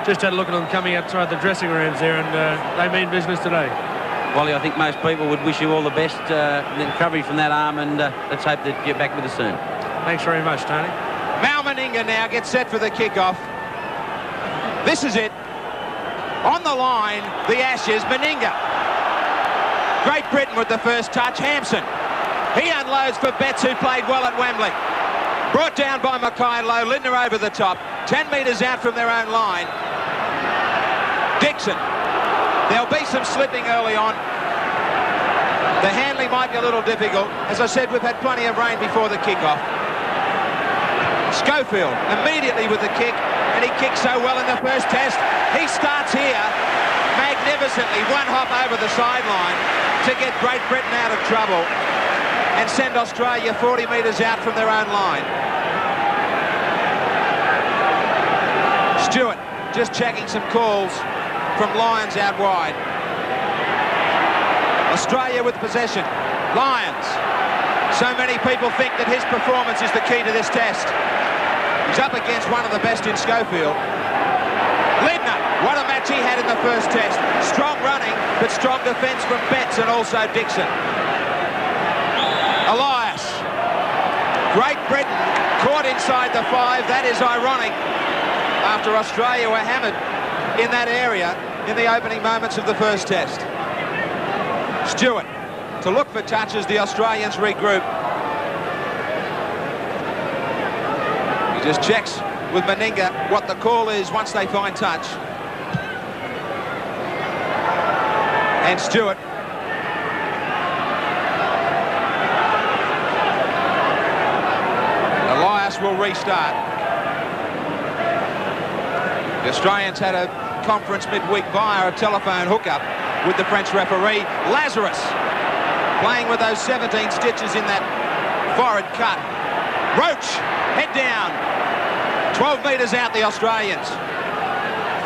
just had a look at them coming outside the dressing rooms there, and they mean business today. Wally, I think most people would wish you all the best in the recovery from that arm, and let's hope that you're back with us soon. Thanks very much, Tony. Mal Meninga now gets set for the kickoff. This is it. On the line, the Ashes, Meninga. Great Britain with the first touch, Hampson. He unloads for Betts, who played well at Wembley. Brought down by Mackay Lowe, Lindner over the top. 10 metres out from their own line. Dixon. There'll be some slipping early on. The handling might be a little difficult. As I said, we've had plenty of rain before the kickoff. Schofield immediately with the kick, and he kicked so well in the first test. He starts here magnificently, one hop over the sideline to get Great Britain out of trouble and send Australia 40 metres out from their own line. Stewart just checking some calls from Lyons out wide. Australia with possession. Lyons. So many people think that his performance is the key to this test. He's up against one of the best in Schofield. Lindner, what a match he had in the first test. Strong running, but strong defence from Betts and also Dixon. Elias. Great Britain caught inside the 5. That is ironic after Australia were hammered in that area in the opening moments of the first test. Stewart to look for touches. The Australians regroup. He just checks with Meninga what the call is once they find touch. And Stewart. Elias will restart. The Australians had a conference midweek via a telephone hookup with the French referee. Lazarus playing with those 17 stitches in that forehead cut. Roach, head down. 12 metres out, the Australians.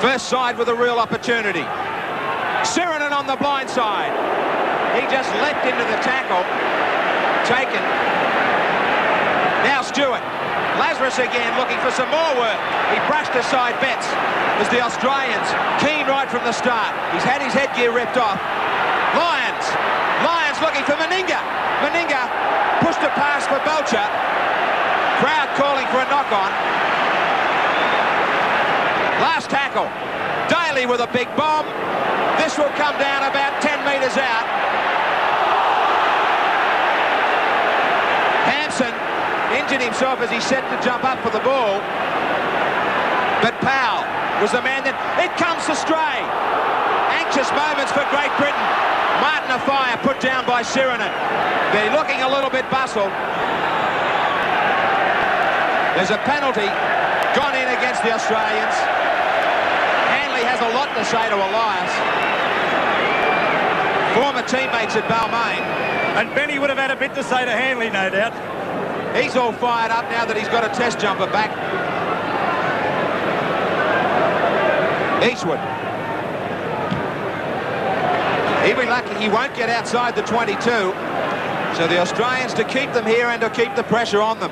First side with a real opportunity. Sirenen on the blind side. He just leapt into the tackle. Taken. Now Stewart. Lazarus again looking for some more work. He brushed aside Betts as the Australians keen right from the start. He's had his headgear ripped off. Lyons. Lyons looking for Meninga. Meninga pushed a pass for Belcher. Crowd calling for a knock-on. Last tackle. Daly with a big bomb. This will come down about 10 metres out. Hampson injured himself as he set to jump up for the ball. But Powell was the man that... It comes to stray. Anxious moments for Great Britain. Martin Afire put down by Sirenen. They're looking a little bit bustled. There's a penalty gone in against the Australians. Hanley has a lot to say to Elias. Former teammates at Balmain. And Benny would have had a bit to say to Hanley, no doubt. He's all fired up now that he's got a test jumper back. Eastwood. He'll be lucky he won't get outside the 22. So the Australians to keep them here and to keep the pressure on them.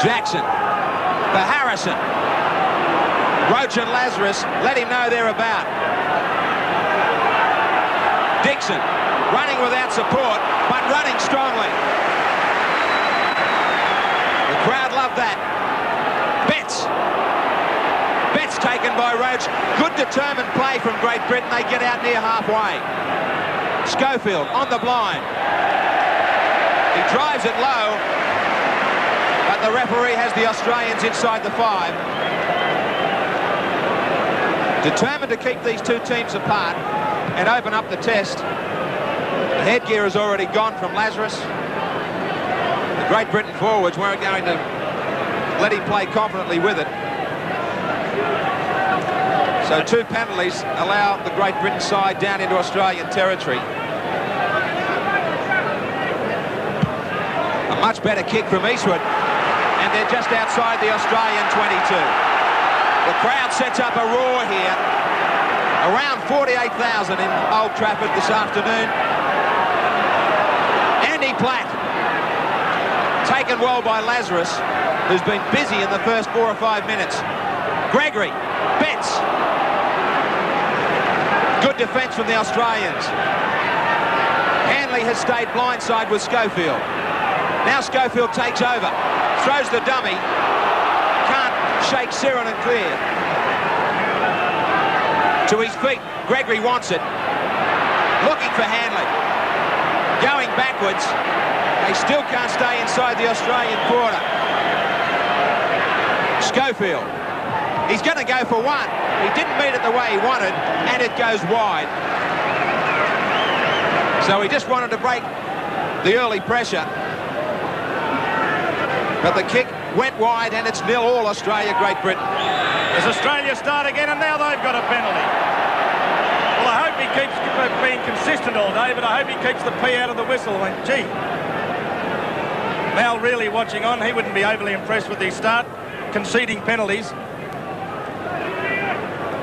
Jackson. For Harrison. Roach and Lazarus, let him know they're about. Dixon. Running without support, but running strongly. The crowd love that. Betts. Betts taken by Roach. Good determined play from Great Britain. They get out near halfway. Schofield on the blind. He drives it low, but the referee has the Australians inside the 5. Determined to keep these two teams apart and open up the test. The headgear has already gone from Lazarus. The Great Britain forwards weren't going to let him play confidently with it. So 2 penalties allow the Great Britain side down into Australian territory. A much better kick from Eastwood, and they're just outside the Australian 22. The crowd sets up a roar here. Around 48,000 in Old Trafford this afternoon. Andy Platt Taken well by Lazarus, who's been busy in the first 4 or 5 minutes. Gregory, Betts. Good defence from the Australians. Hanley has stayed blindside with Schofield. Now Schofield takes over, throws the dummy. Can't shake Siren and clear. To his feet, Gregory wants it. Looking for Hanley. Going backwards. They still can't stay inside the Australian quarter. Schofield. He's going to go for one. He didn't meet it the way he wanted, and it goes wide. So he just wanted to break the early pressure. But the kick went wide, and it's 0-all Australia, Great Britain. Does Australia start again, and now they've got a penalty? Well, I hope he keeps being consistent all day, but I hope he keeps the pee out of the whistle. I mean, gee. Mal really watching on. He wouldn't be overly impressed with the start, conceding penalties.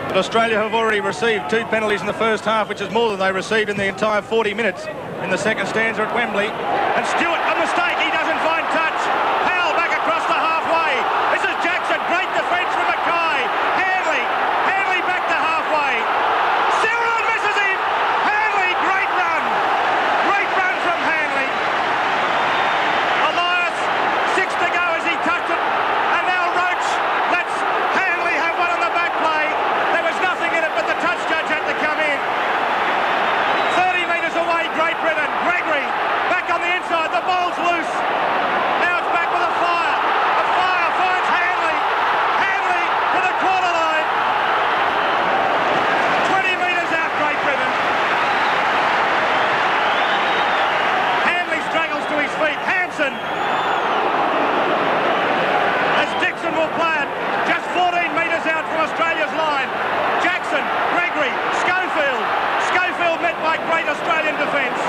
But Australia have already received 2 penalties in the first half, which is more than they received in the entire 40 minutes in the second stanza at Wembley. And Stewart, a mistake. He doesn't find touch. Powell back across the halfway. This is Jackson. Great defence from Mackay. Hanley back to halfway. Cyril misses him. Hanley, great run. Great run from Hanley. Elias, 6 to go as he touched it. And now Roach lets Hanley have one on the back play. There was nothing in it, but the touch judge had to come in. 30 metres away, Great Britain. Gregory back on the inside. The ball's loose. Now it's back with a fire. The fire finds Hanley. Hanley to the quarter line. 20 metres out, Great Britain. Hanley struggles to his feet. Hansen. As Dixon will play it. Just 14 metres out from Australia's line. Jackson, Gregory, Schofield. Schofield met by great Australian defence.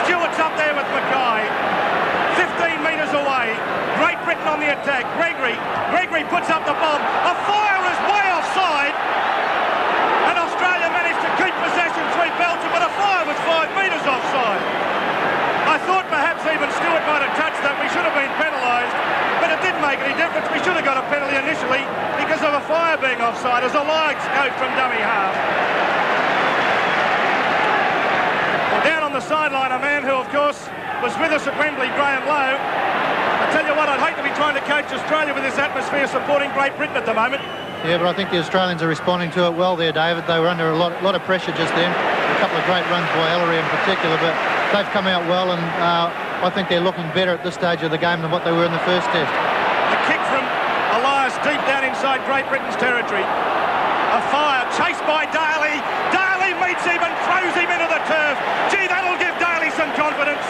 Stewart's up there with Mackay. 15 metres away. Great Britain on the attack. Gregory puts up the bomb. A fire is way offside. And Australia managed to keep possession 3 Belgium, but a fire was 5 metres offside. I thought perhaps even Stewart might have touched that. We should have been penalised, but it didn't make any difference. We should have got a penalty initially because of a fire being offside as Elias goes from dummy half. Well, down on the sideline, a man who, of course, was with us at Wembley, Graham Lowe. I tell you what, I'd hate to be trying to coach Australia with this atmosphere supporting Great Britain at the moment. Yeah, but I think the Australians are responding to it well there, David. They were under a lot of pressure just then. A couple of great runs by Ellery in particular, but they've come out well, and I think they're looking better at this stage of the game than what they were in the first test. A kick from Elias deep down inside Great Britain's territory. A fire chased by Daly. Daly meets him and throws him into the turf. Gee, that'll give Daly some confidence.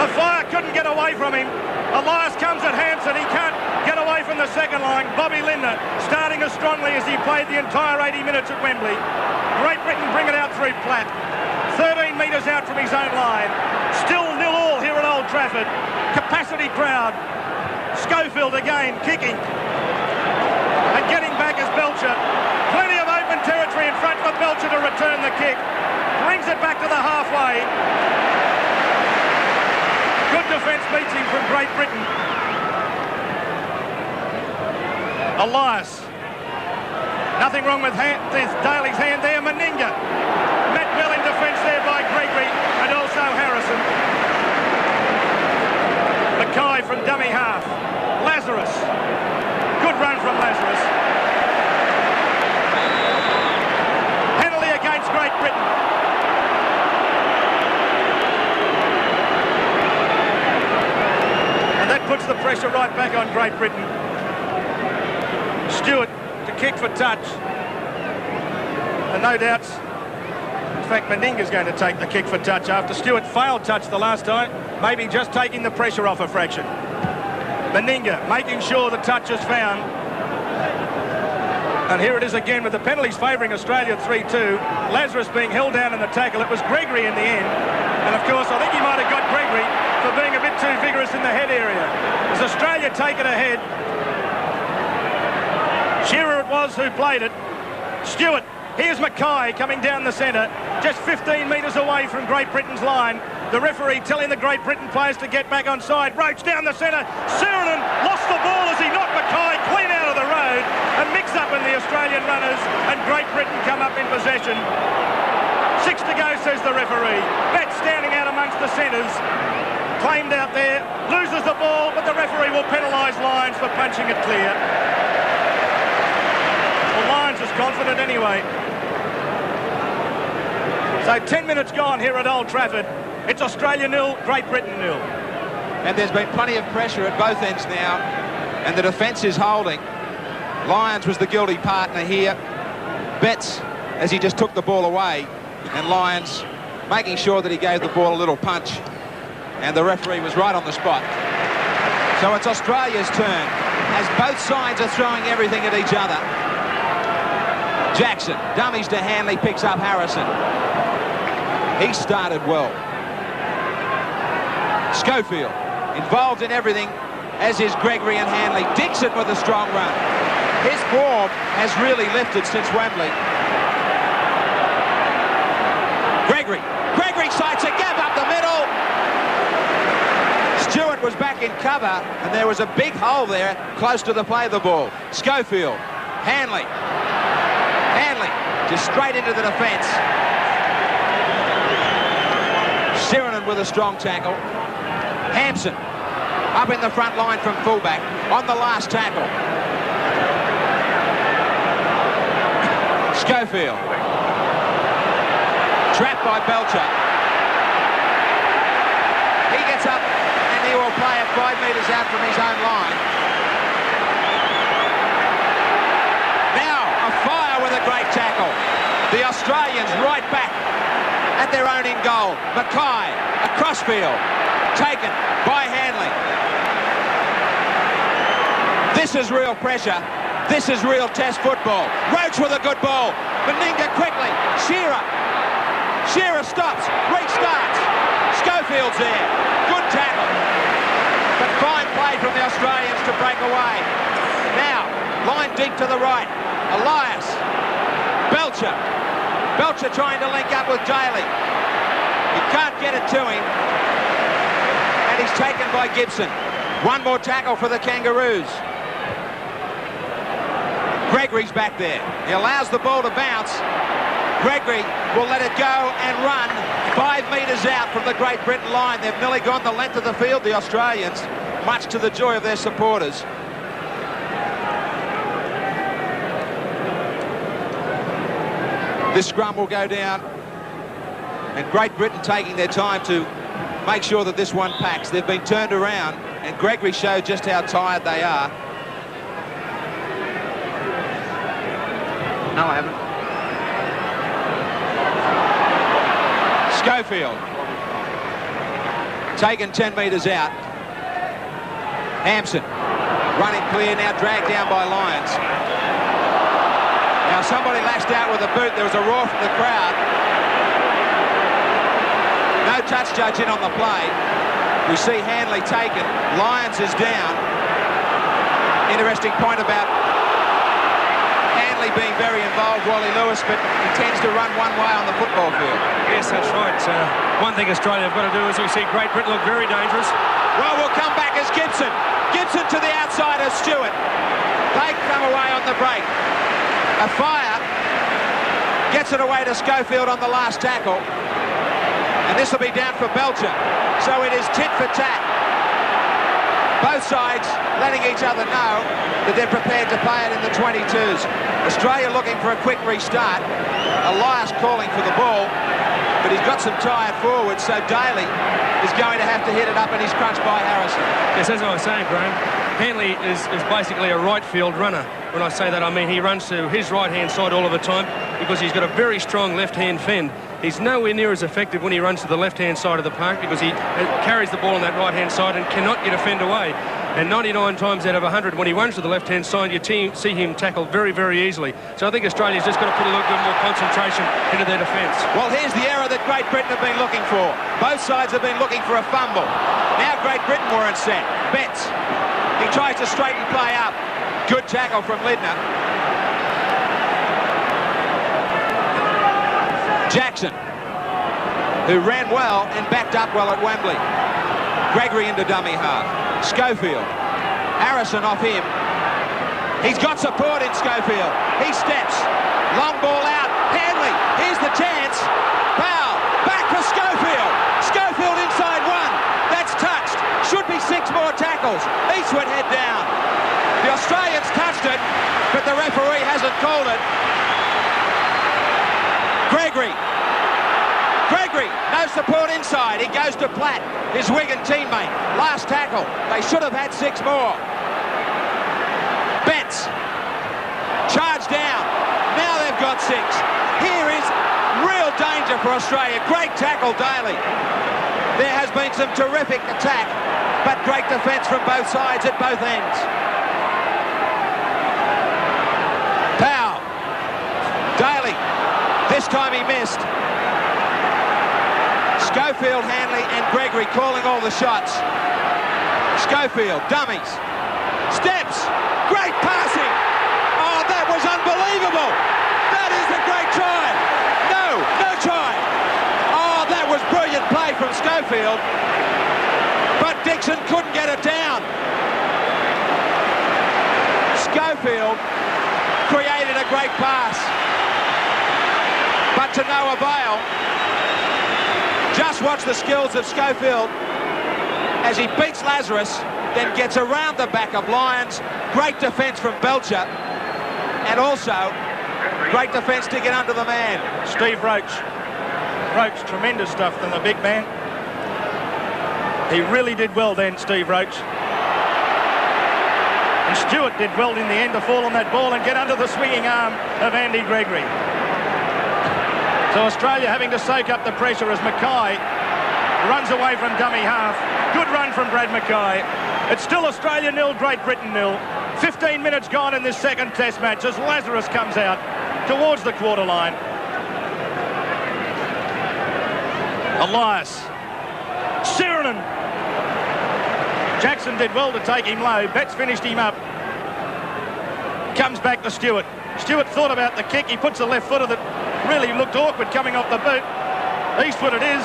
The fire couldn't get away from him. Elias comes at Hansen. He can't get away from the second line. Bobby Lindner starting as strongly as he played the entire 80 minutes at Wembley. Great Britain bring it out through Platt. 13 metres out from his own line. Still 0-all here at Old Trafford. Capacity crowd. Schofield again kicking. And getting back is Belcher. Plenty of open territory in front for Belcher to return the kick. Brings it back to the halfway. Good defence beats him from Great Britain. Elias. Nothing wrong with Daly's hand there. Meninga. Met well in defence there by Gregory and also Harrison. Mackay from dummy half. Lazarus. Good run from Lazarus. Penalty against Great Britain. And that puts the pressure right back on Great Britain. Stewart to kick for touch. And no doubts, in fact, Meninga's going to take the kick for touch after Stewart failed touch the last time, maybe just taking the pressure off a fraction. Meninga making sure the touch is found. And here it is again with the penalties favouring Australia 3-2. Lazarus being held down in the tackle. It was Gregory in the end. And of course, I think he might have got Gregory for being a bit too vigorous in the head area. As Australia take it ahead. Shearer it was who played it. Stewart. Here's Mackay coming down the centre, just 15 metres away from Great Britain's line. The referee telling the Great Britain players to get back on side. Roach down the centre. Sirenen lost the ball as he knocked Mackay clean out of the road. A mix-up in the Australian runners, and Great Britain come up in possession. 6 to go, says the referee. Betts standing out amongst the centres. Claimed out there. Loses the ball, but the referee will penalise Lyons for punching it clear. Well, Lyons is confident anyway. So 10 minutes gone here at Old Trafford. It's Australia 0, Great Britain 0. And there's been plenty of pressure at both ends now, and the defence is holding. Lyons was the guilty partner here. Betts, as he just took the ball away, and Lyons making sure that he gave the ball a little punch, and the referee was right on the spot. So it's Australia's turn, as both sides are throwing everything at each other. Jackson dummies to Hanley, picks up Harrison. He started well. Schofield involved in everything, as is Gregory and Hanley. Dixon with a strong run. His form has really lifted since Wembley. Gregory sights a gap up the middle. Stewart was back in cover, and there was a big hole there close to the play of the ball. Schofield, Hanley just straight into the defence. Sirenen with a strong tackle. Hampson up in the front line from fullback on the last tackle. Schofield trapped by Belcher. He gets up and he will play it 5 metres out from his own line. Now a fire with a great tackle. The Australians right back at their own in goal. Mackay across field, taken by Hanley. This is real pressure. This is real test football. Roach with a good ball. Meninga quickly. Shearer stops, restarts. Schofield's there. Good tackle. But fine play from the Australians to break away. Now, line deep to the right. Elias. Belcher trying to link up with Daly. He can't get it to him. And he's taken by Gibson. One more tackle for the Kangaroos. Gregory's back there. He allows the ball to bounce. Gregory will let it go and run 5 metres out from the Great Britain line. They've nearly gone the length of the field, the Australians, much to the joy of their supporters. This scrum will go down, and Great Britain taking their time to make sure that this one packs. They've been turned around, and Gregory showed just how tired they are. No, I haven't. Schofield taken 10 metres out. Hampson running clear, now dragged down by Lyons. Now somebody lashed out with a boot. There was a roar from the crowd. No touch judge in on the play. We see Hanley taken. Lyons is down. Interesting point about Hanley being very involved, Wally Lewis, but he tends to run one way on the football field. Yes, that's right. One thing Australia have got to do is we see Great Britain look very dangerous. Well, we'll come back as Gibson. Gibson to the outside of Stewart. They come away on the break. A fire gets it away to Schofield on the last tackle. And this will be down for Belcher. So it is tit for tat. Both sides letting each other know that they're prepared to play it in the 22s. Australia looking for a quick restart. Elias calling for the ball, but he's got some tired forwards, so Daly is going to have to hit it up, and he's crunched by Harrison. Yes, as I was saying, Graham, Hanley is basically a right field runner. When I say that, I mean he runs to his right-hand side all of the time because he's got a very strong left-hand fend. He's nowhere near as effective when he runs to the left-hand side of the park because he carries the ball on that right-hand side and cannot get a fend away. And 99 times out of 100, when he runs to the left-hand side, you see him tackle very, very easily. So I think Australia's just got to put a little bit more concentration into their defence. Well, here's the error that Great Britain have been looking for. Both sides have been looking for a fumble. Now Great Britain weren't set. Betts. He tries to straighten play up. Good tackle from Lidner. Jackson, who ran well and backed up well at Wembley. Gregory into dummy half. Schofield. Harrison off him. He's got support in Schofield. He steps. Long ball out. Hanley. Here's the chance. Powell. Back for Schofield. Schofield inside one. That's touched. Should be 6 more tackles. Eastwood head down. The Australians touched it, but the referee hasn't called it. Gregory. Gregory, no support inside. He goes to Platt, his Wigan teammate. Last tackle. They should have had 6 more. Betts. Charge down. Now they've got 6. Here is real danger for Australia. Great tackle, Daly. There has been some terrific attack, but great defence from both sides at both ends. Powell. Daly. This time he missed. Schofield, Hanley and Gregory calling all the shots. Schofield, dummies. Steps. Great passing. Oh, that was unbelievable. That is a great try. No try. Oh, that was brilliant play from Schofield. But Dixon couldn't get it down. Schofield created a great pass, but to no avail. Just watch the skills of Schofield as he beats Lazarus, then gets around the back of Lyons. Great defence from Belcher, and also great defence to get under the man. Steve Roach. Roach, tremendous stuff from the big man. He really did well then, Steve Roach. And Stewart did well in the end to fall on that ball and get under the swinging arm of Andy Gregory. So Australia having to soak up the pressure as Mackay runs away from dummy half. Good run from Brad Mackay. It's still Australia 0, Great Britain 0. 15 minutes gone in this second test match as Lazarus comes out towards the quarter line. Elias. Siranen. Jackson did well to take him low. Betts finished him up. Comes back to Stewart. Stewart thought about the kick. He puts the left footer that really looked awkward coming off the boot. Eastwood it is.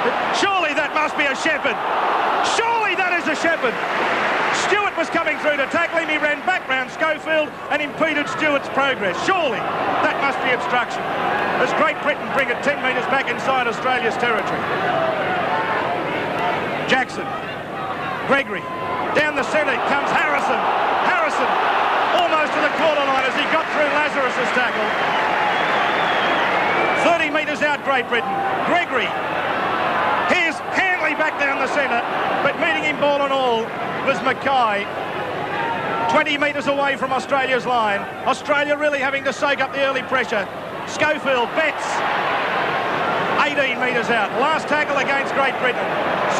But surely that must be a Shepherd. Surely that is a Shepherd. Stewart was coming through to tackle him. He ran back round Schofield and impeded Stewart's progress. Surely that must be obstruction. As Great Britain bring it 10 metres back inside Australia's territory. Jackson. Gregory. Down the centre comes Harrison. Harrison almost to the quarter line as he got through Lazarus's tackle. 30 metres out, Great Britain. Gregory. Here's Hanley back down the centre, but meeting him ball and all was Mackay. 20 metres away from Australia's line. Australia really having to soak up the early pressure. Schofield, Betts. 18 metres out. Last tackle against Great Britain.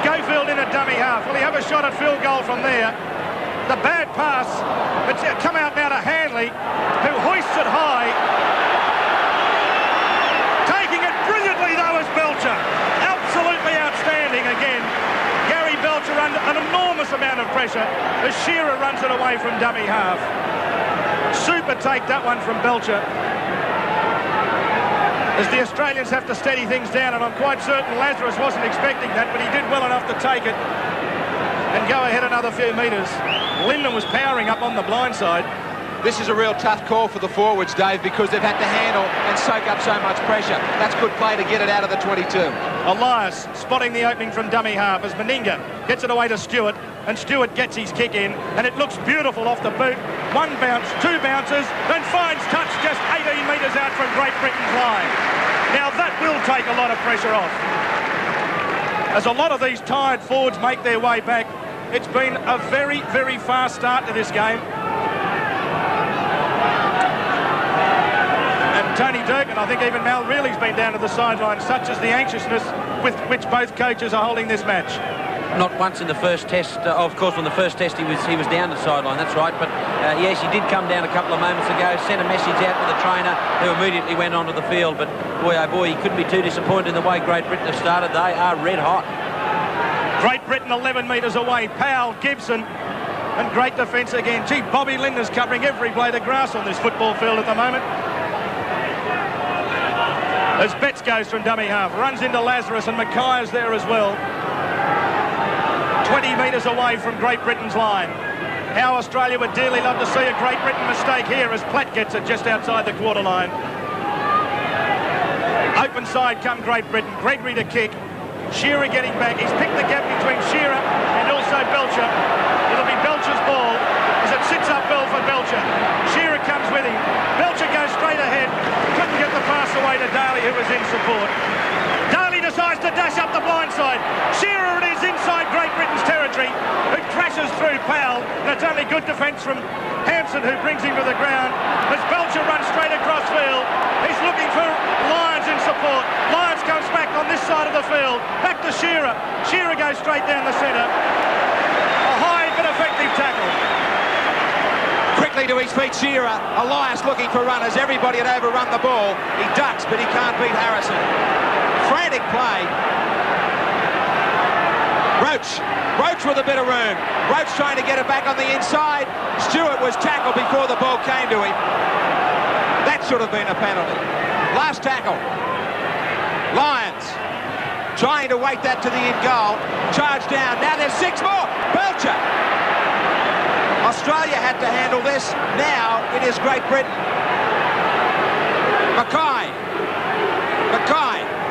Schofield in a dummy half. Will he have a shot at field goal from there? The bad pass. It's come out now to Hanley, who hoists it high. Taking it brilliantly, though, is Belcher. Absolutely outstanding again. Gary Belcher under an enormous amount of pressure as Shearer runs it away from dummy half. Super take, that one from Belcher. As the Australians have to steady things down, and I'm quite certain Lazarus wasn't expecting that, but he did well enough to take it and go ahead another few metres. Linden was powering up on the blind side. This is a real tough call for the forwards, Dave, because they've had to handle and soak up so much pressure. That's good play to get it out of the 22. Elias spotting the opening from dummy half as Meninga gets it away to Stewart, and Stewart gets his kick in, and it looks beautiful off the boot. 1 bounce, 2 bounces, then finds touch just 18 metres out from Great Britain's line. Now that will take a lot of pressure off. As a lot of these tired forwards make their way back, it's been a very, very fast start to this game. Tony Durkin, I think even Mal Reilly's been down to the sideline, such as the anxiousness with which both coaches are holding this match. Not once in the first test. Of course, on the first test he was down the sideline, that's right. But yes, he did come down a couple of moments ago, sent a message out to the trainer, who immediately went onto the field. But boy, oh boy, he couldn't be too disappointed in the way Great Britain have started. They are red hot. Great Britain 11 metres away. Powell, Gibson, and great defence again. Gee, Bobby Linden's covering every blade of grass on this football field at the moment. As Betts goes from dummy half, runs into Lazarus, and Mackay is there as well. 20 metres away from Great Britain's line. How Australia would dearly love to see a Great Britain mistake here as Platt gets it just outside the quarter line. Open side come Great Britain. Gregory to kick. Shearer getting back. He's picked the gap between Shearer and also Belcher. It'll be Belcher's ball as it sits up well for Belcher. Shearer comes with him. Belcher goes straight ahead. Couldn't get the pass away to Daly, who was in support. Daly decides to dash up the blind side. Shearer it is inside Great Britain's territory, who crashes through Powell. And it's only good defence from Hampson, who brings him to the ground. As Belcher runs straight across field, he's looking for Lyons in support. Lyons comes back on this side of the field. Back to Shearer. Shearer goes straight down the centre. A high but effective tackle. Quickly to his feet, Shearer. Elias looking for runners. Everybody had overrun the ball. He ducks, but he can't beat Harrison. Frantic play. Roach with a bit of room. Roach trying to get it back on the inside. Stewart was tackled before the ball came to him. That should have been a penalty. Last tackle. Lyons trying to wait that to the in goal. Charge down. Now there's 6 more. Belcher. Australia had to handle this. Now it is Great Britain. Mackay.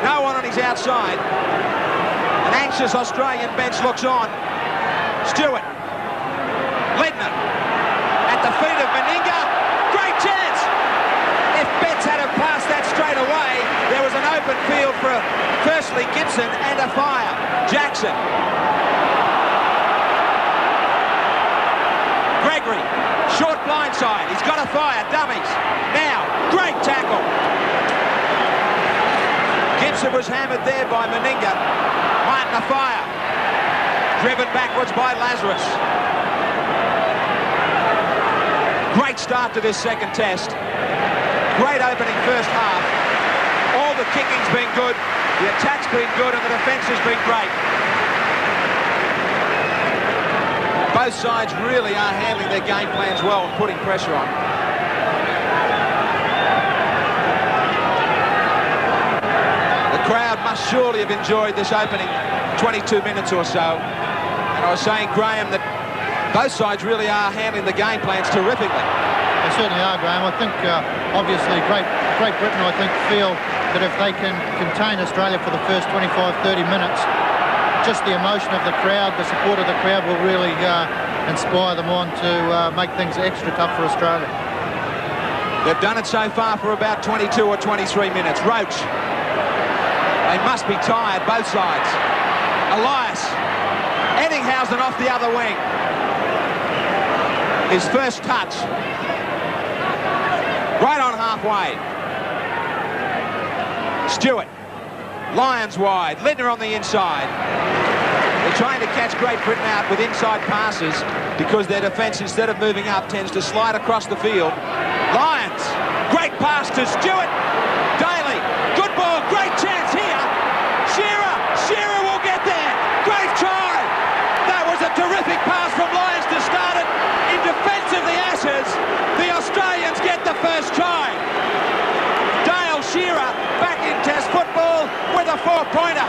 No one on his outside. An anxious Australian bench looks on. Stewart. Lidner. At the feet of Meninga. Great chance. If Betts had have passed that straight away, there was an open field for firstly Gibson and a fire. Jackson. Gregory. Short blindside. He's got a fire. Dummies. Now. Great tackle. Gibson was hammered there by Meninga. Martin a fire. Driven backwards by Lazarus. Great start to this second test. Great opening first half. All the kicking's been good, the attack's been good, and the defence has been great. Both sides really are handling their game plans well and putting pressure on. The crowd must surely have enjoyed this opening 22 minutes or so. And I was saying, Graham, that both sides really are handling the game plans terrifically. They certainly are, Graham. I think, obviously, Great Britain, I think, feel that if they can contain Australia for the first 25-30 minutes, just the emotion of the crowd, the support of the crowd will really inspire them on to make things extra tough for Australia. They've done it so far for about 22 or 23 minutes. Roach. They must be tired, both sides. Elias. Eddinghausen off the other wing. His first touch. Right on halfway. Stewart. Lyons wide. Lidner on the inside. They're trying to catch Great Britain out with inside passes because their defence, instead of moving up, tends to slide across the field. Lyons. Great pass to Stewart. Daly. Good ball. Great chance here. Shearer will get there. Great try. That was a terrific pass from Lyons to start it. In defence of the Ashes, the Australians get the first try. Dale Shearer back in Test football with a 4-pointer.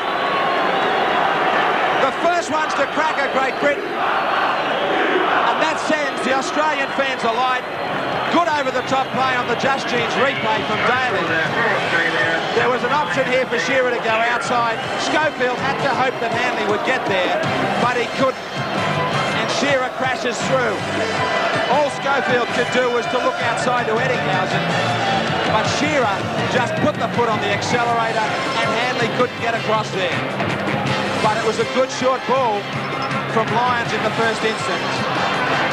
The first ones to crack a Great Britain. And that sends the Australian fans alight. Good over-the-top play on the Just Jeans replay from Daly. There was an option here for Shearer to go outside. Schofield had to hope that Hanley would get there, but he couldn't. And Shearer crashes through. All Schofield could do was to look outside to Eddinghausen, but Shearer just put the foot on the accelerator and Hanley couldn't get across there. But it was a good short ball from Lyons in the first instance.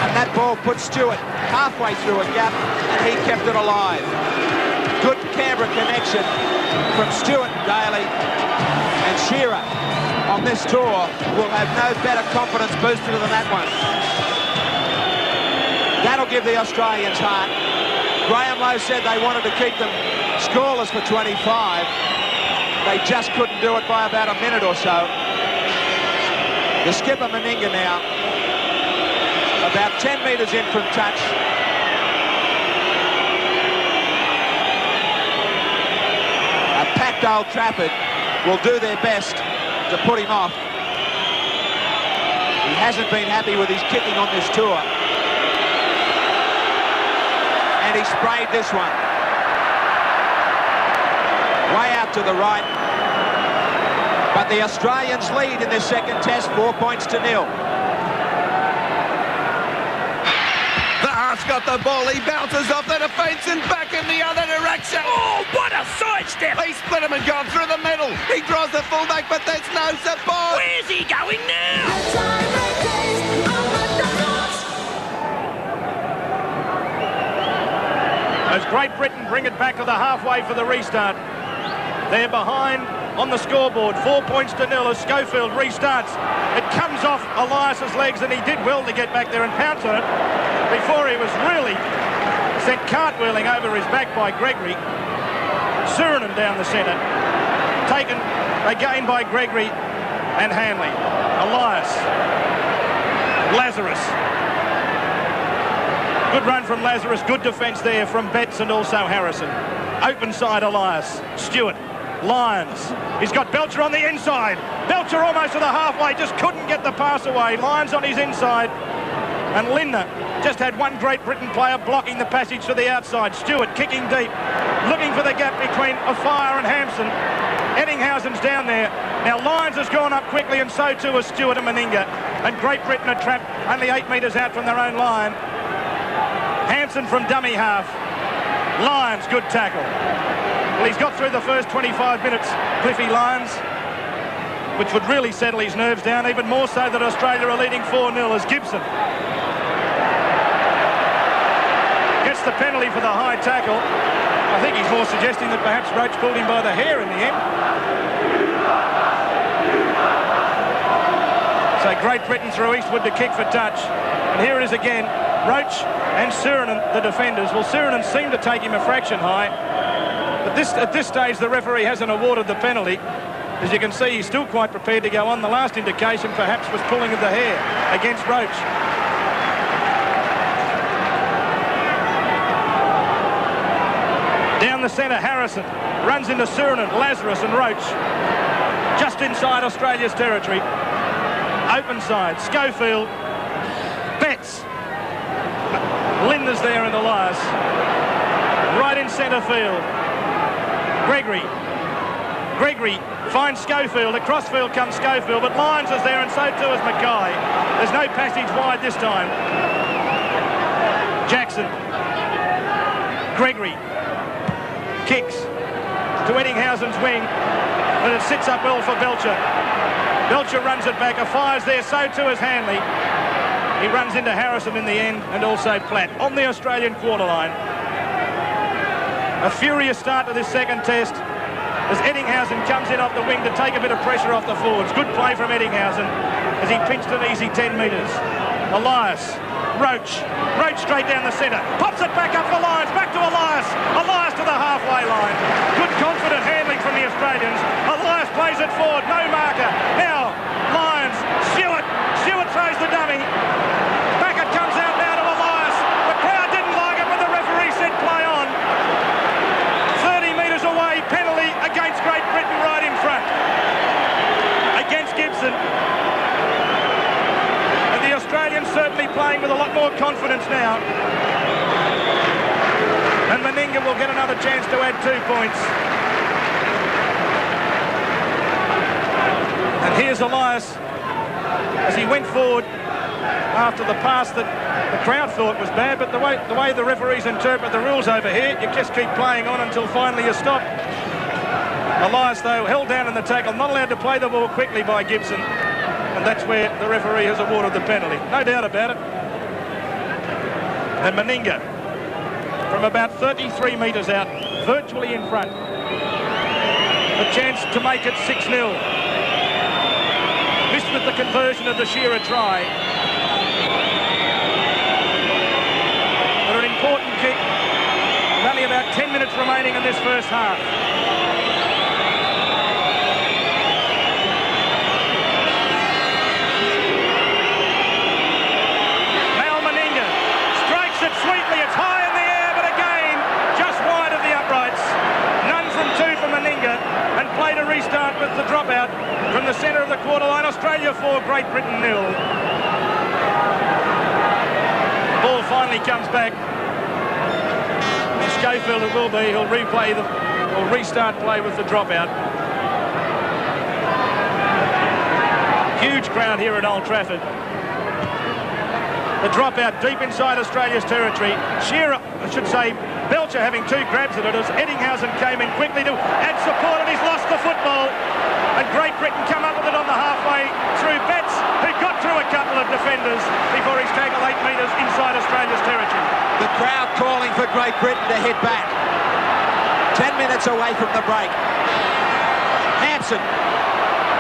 And that ball put Stewart halfway through a gap and he kept it alive. Good Canberra connection from Stewart, Daly and Shearer on this tour will have no better confidence booster than that one. That'll give the Australians heart. Graham Lowe said they wanted to keep them scoreless for 25. They just couldn't do it by about a minute or so. The skipper Meninga now, about 10 metres in from touch. A packed against Old Trafford will do their best to put him off. He hasn't been happy with his kicking on this tour. And he sprayed this one. Way out to the right. But the Australians lead in this second test, 4 points to 0. The half's got the ball. He bounces off the defence and back in the other direction. Oh, what a sidestep! He split him and gone through the middle. He draws the fullback, but there's no support. Where's he going now? As Great Britain bring it back to the halfway for the restart. They're behind on the scoreboard, 4 points to 0 as Schofield restarts. It comes off Elias's legs, and he did well to get back there and pounce on it before he was really sent cartwheeling over his back by Gregory. Surinam down the centre. Taken again by Gregory and Hanley. Elias. Lazarus. Good run from Lazarus. Good defence there from Betts and also Harrison. Open side Elias. Stewart. Lyons. He's got Belcher on the inside. Belcher almost to the halfway. Just couldn't get the pass away. Lyons on his inside. And Lindner just had one Great Britain player blocking the passage to the outside. Stewart kicking deep. Looking for the gap between Afire and Hampson. Eddinghausen's down there. Now Lyons has gone up quickly, and so too has Stewart and Meninga. And Great Britain are trapped only 8 metres out from their own line. Hampson from dummy half. Lyons, good tackle. Well, he's got through the first 25 minutes, Cliffy Lyons, which would really settle his nerves down, even more so that Australia are leading 4-0 as Gibson gets the penalty for the high tackle. I think he's more suggesting that perhaps Roach pulled him by the hair in the end. So Great Britain through Eastwood to kick for touch. And here it is again. Roach and Surinam, the defenders. Well, Surinam seemed to take him a fraction high. But at this stage, the referee hasn't awarded the penalty. As you can see, he's still quite prepared to go on. The last indication, perhaps, was pulling of the hair against Roach. Down the centre, Harrison runs into Surinam, Lazarus and Roach. Just inside Australia's territory. Open side, Schofield, Betts. Lindner's there in the last. Right in centre field. Gregory finds Schofield. Across field comes Schofield, but Lyons is there, and so too is Mackay. There's no passage wide this time. Jackson. Gregory kicks to Eddinghausen's wing, but it sits up well for Belcher. Belcher runs it back. Afire's there, so too is Hanley. He runs into Harrison in the end, and also Platt on the Australian quarter line. A furious start to this second test as Eddinghausen comes in off the wing to take a bit of pressure off the forwards. Good play from Eddinghausen as he pinched an easy 10 metres. Elias, Roach straight down the centre. Pops it back up for Lyons, back to Elias. Elias to the halfway line. Good confident handling from the Australians. Elias plays it forward, no marker. Now, Lyons, Stewart throws the dummy. Back it comes out now to Elias. The crowd didn't like it, but the referee said play on. 30 metres away, penalty against Great Britain right in front. Against Gibson. And the Australians certainly playing with a lot more confidence now. And Meninga will get another chance to add 2 points. And here's Elias as he went forward after the pass that the crowd thought was bad, but the way the referees interpret the rules over here, you just keep playing on until finally you stop. Elias, though, held down in the tackle, not allowed to play the ball quickly by Gibson, and that's where the referee has awarded the penalty. No doubt about it. And Meninga, from about 33 metres out, virtually in front. The chance to make it 6-0. Missed with the conversion of the Shearer try. But an important kick. With only about 10 minutes remaining in this first half. Now Meninga strikes it sweetly. It's high in the air, but again, just wide of the uprights. None from 2 for Meninga. And in the centre of the quarter line. Australia 4, Great Britain 0. Ball finally comes back. Schofield it will be. He'll replay or restart play with the dropout. Huge crowd here at Old Trafford. The dropout deep inside Australia's territory. Shearer, I should say, Belcher having 2 grabs at it as Eddinghausen came in quickly to add support, and he's lost the football. And Great Britain come up with it on the halfway through Betts, who got through a couple of defenders before he's tackled 8 metres inside Australia's territory. The crowd calling for Great Britain to head back. 10 minutes away from the break. Hampson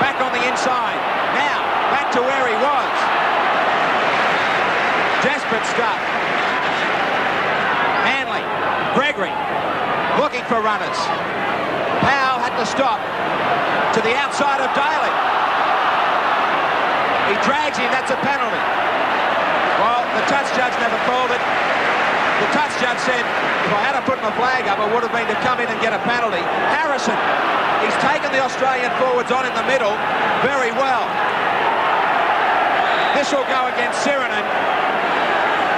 back on the inside. Now back to where he was. Desperate stuff. Manley, Gregory, looking for runners. Powell had to stop to the outside of Daly. He drags him, that's a penalty. Well, the touch judge never called it. The touch judge said, if I had to put my flag up, it would have been to come in and get a penalty. Harrison, he's taken the Australian forwards on in the middle very well. This will go against Sirinen,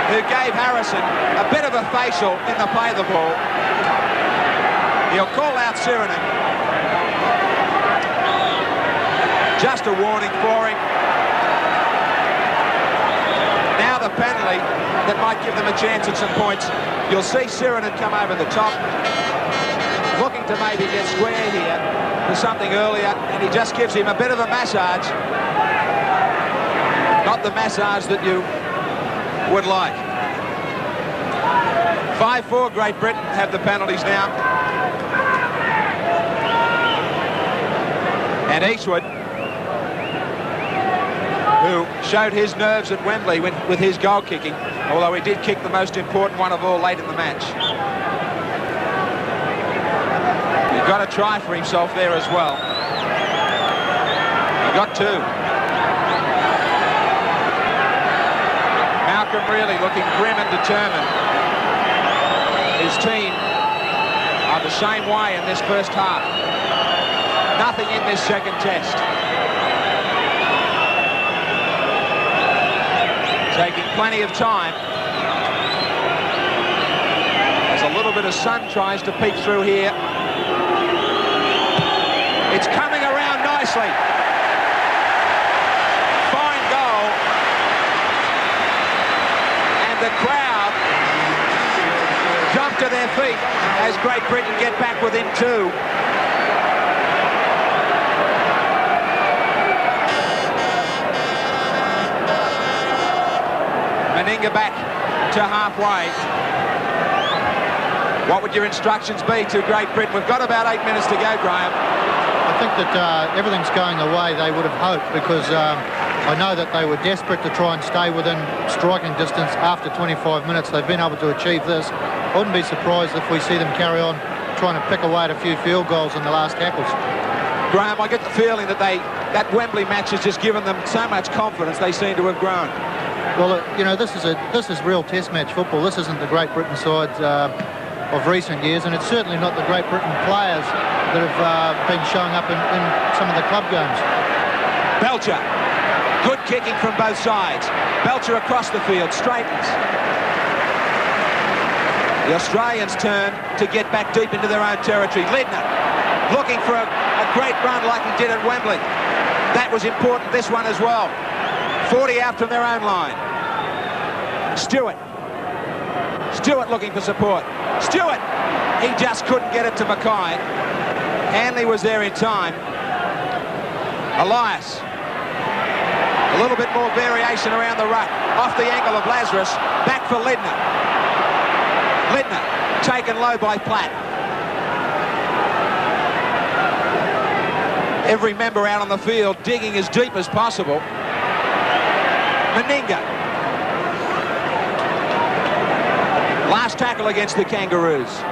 who gave Harrison a bit of a facial in the play of the ball. He'll call out Sirinen. Just a warning for him. Now the penalty that might give them a chance at some points. You'll see Sirinen come over the top, looking to maybe get square here for something earlier, and he just gives him a bit of a massage. Not the massage that you would like. 5-4, Great Britain have the penalties now. And Eastwood, who showed his nerves at Wembley with his goal kicking, although he did kick the most important one of all late in the match. He's got to try for himself there as well. He got 2. Malcolm really looking grim and determined. His team are the same way in this first half. Nothing in this second test. Taking plenty of time. As a little bit of sun tries to peek through here. It's coming around nicely. Fine goal. And the crowd jump to their feet as Great Britain get back within 2. Meninga back to halfway. What would your instructions be to Great Britain? We've got about 8 minutes to go, Graham. I think that everything's going the way they would have hoped, because I know that they were desperate to try and stay within striking distance after 25 minutes. They've been able to achieve this. I wouldn't be surprised if we see them carry on trying to pick away at a few field goals in the last tackles. Graham, I get the feeling that that Wembley match has just given them so much confidence they seem to have grown. Well, you know, this is real Test match football. This isn't the Great Britain side of recent years, and it's certainly not the Great Britain players that have been showing up in some of the club games. Belcher, good kicking from both sides. Belcher across the field, straightens. The Australians turn to get back deep into their own territory. Lidner looking for a great run like he did at Wembley. That was important, this one as well. 40 out from their own line. Stewart looking for support. Stewart, he just couldn't get it to Mackay. Hanley was there in time. Elias, a little bit more variation around the ruck. Off the ankle of Lazarus, back for Lidner. Lidner, taken low by Platt. Every member out on the field digging as deep as possible. Meninga. Last tackle against the Kangaroos.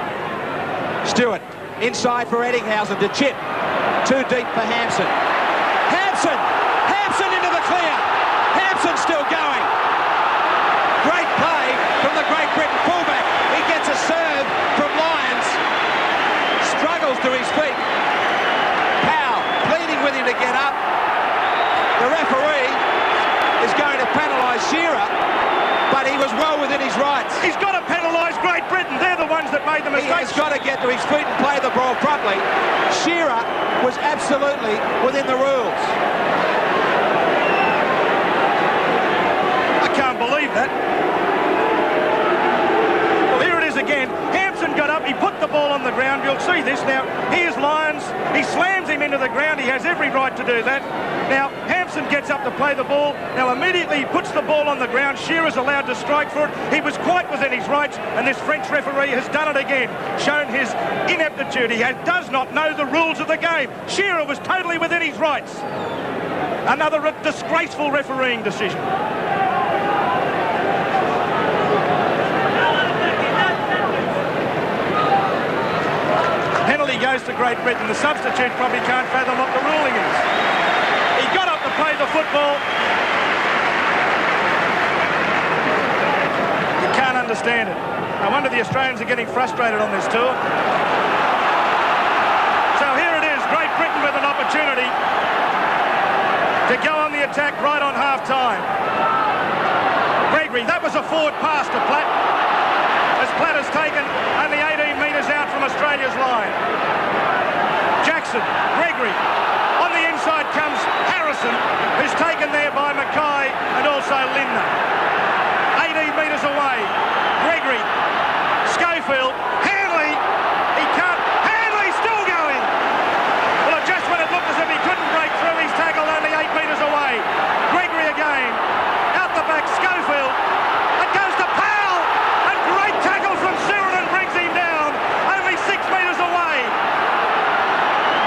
Stewart, inside for Eddinghausen to chip. Too deep for Hampson. Hampson into the clear. Hampson still going. Great play from the Great Britain fullback. He gets a serve from Lyons. Struggles to his feet. Powell pleading with him to get up. Shearer, but he was well within his rights. He's got to penalise Great Britain. They're the ones that made the He mistakes. has got to get to his feet and play the ball properly. Shearer was absolutely within the rules. I can't believe that. Well, here it is again. Hampson got up, he put the ball on the ground. You'll see this now. Here's Lyons. He slams him into the ground. He has every right to do that. Now, Hampson gets up to play the ball. Now, immediately he puts the ball on the ground. Shearer's allowed to strike for it. He was quite within his rights, and this French referee has done it again, shown his ineptitude. He does not know the rules of the game. Shearer was totally within his rights. Another disgraceful refereeing decision. Penalty goes to Great Britain. The substitute probably can't fathom what the ruling is. He got up to play the football. You can't understand it. I wonder the Australians are getting frustrated on this tour. So here it is, Great Britain with an opportunity to go on the attack right on half-time. Gregory, that was a forward pass to Platt, as Platt has taken only 18 metres out from Australia's line. Jackson, Gregory, on the inside comes Harrison, who's taken there by Mackay and also Lindner. 18 metres away, Gregory, Schofield, Hanley, he can't, Hanley's still going! Well, just when it looked as if he couldn't break through, he's tackled only 8 metres away. Gregory again, out the back, Schofield, it goes to Powell, and great tackle from Sirenin brings him down, only 6 metres away.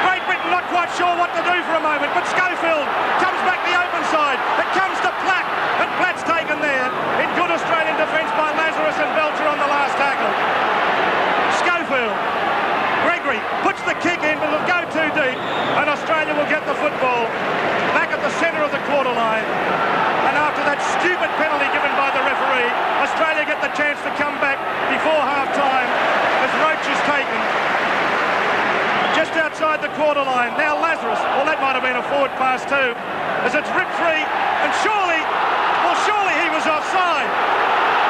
Great Britain not quite sure what to do for a moment, but Schofield comes back the open side, it comes to Platt, and Platt's taken there in good Australian defence by Lazarus and Belcher on the last tackle. Schofield, Gregory puts the kick in, but it'll go too deep, and Australia will get the football back at the centre of the quarter line. And after that stupid penalty given by the referee, Australia get the chance to come back before half-time as Roach is taken just outside the quarter line. Now Lazarus, well, that might have been a forward pass too, as it's ripped free, and surely he was offside.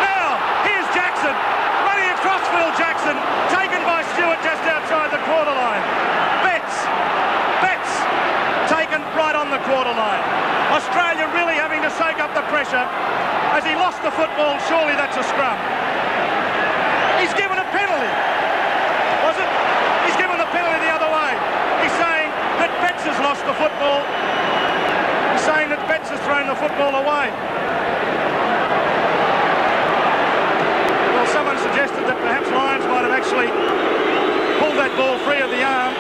Now, here's Jackson, running across Phil Jackson, taken by Stewart just outside the quarter line. Betts, taken right on the quarter line. Australia really having to soak up the pressure as he lost the football. Surely that's a scrum. He's given a penalty. Was it? He's given the penalty the other way. He's saying that Betts has lost the football. He's saying that Betts has thrown the football away. Well, someone suggested that perhaps Lyons might have actually pulled that ball free of the arm.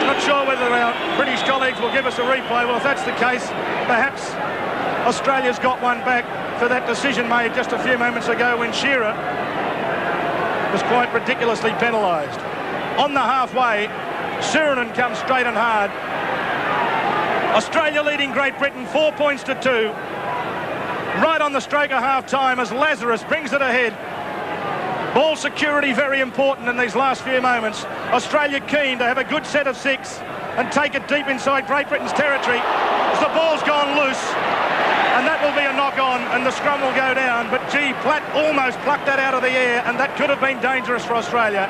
Not sure whether our British colleagues will give us a replay. Well, if that's the case, perhaps Australia's got one back for that decision made just a few moments ago when Shearer was quite ridiculously penalised. On the halfway, Sirenin comes straight and hard. Australia leading Great Britain 4 points to 2. Right on the stroke of half-time as Lazarus brings it ahead. Ball security very important in these last few moments. Australia keen to have a good set of 6 and take it deep inside Great Britain's territory as the ball's gone loose, and that will be a knock-on and the scrum will go down. But gee, Platt almost plucked that out of the air, and that could have been dangerous for Australia.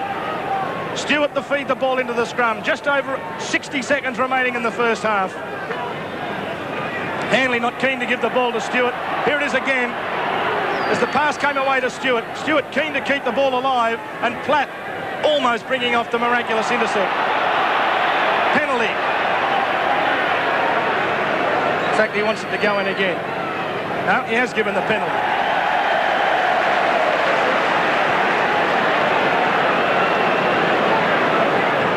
Stewart to feed the ball into the scrum. Just over 60 seconds remaining in the first half. Hanley not keen to give the ball to Stewart. Here it is again as the pass came away to Stewart. Stewart keen to keep the ball alive, and Platt almost bringing off the miraculous intercept. Penalty. In fact, he wants it to go in again. No, he has given the penalty.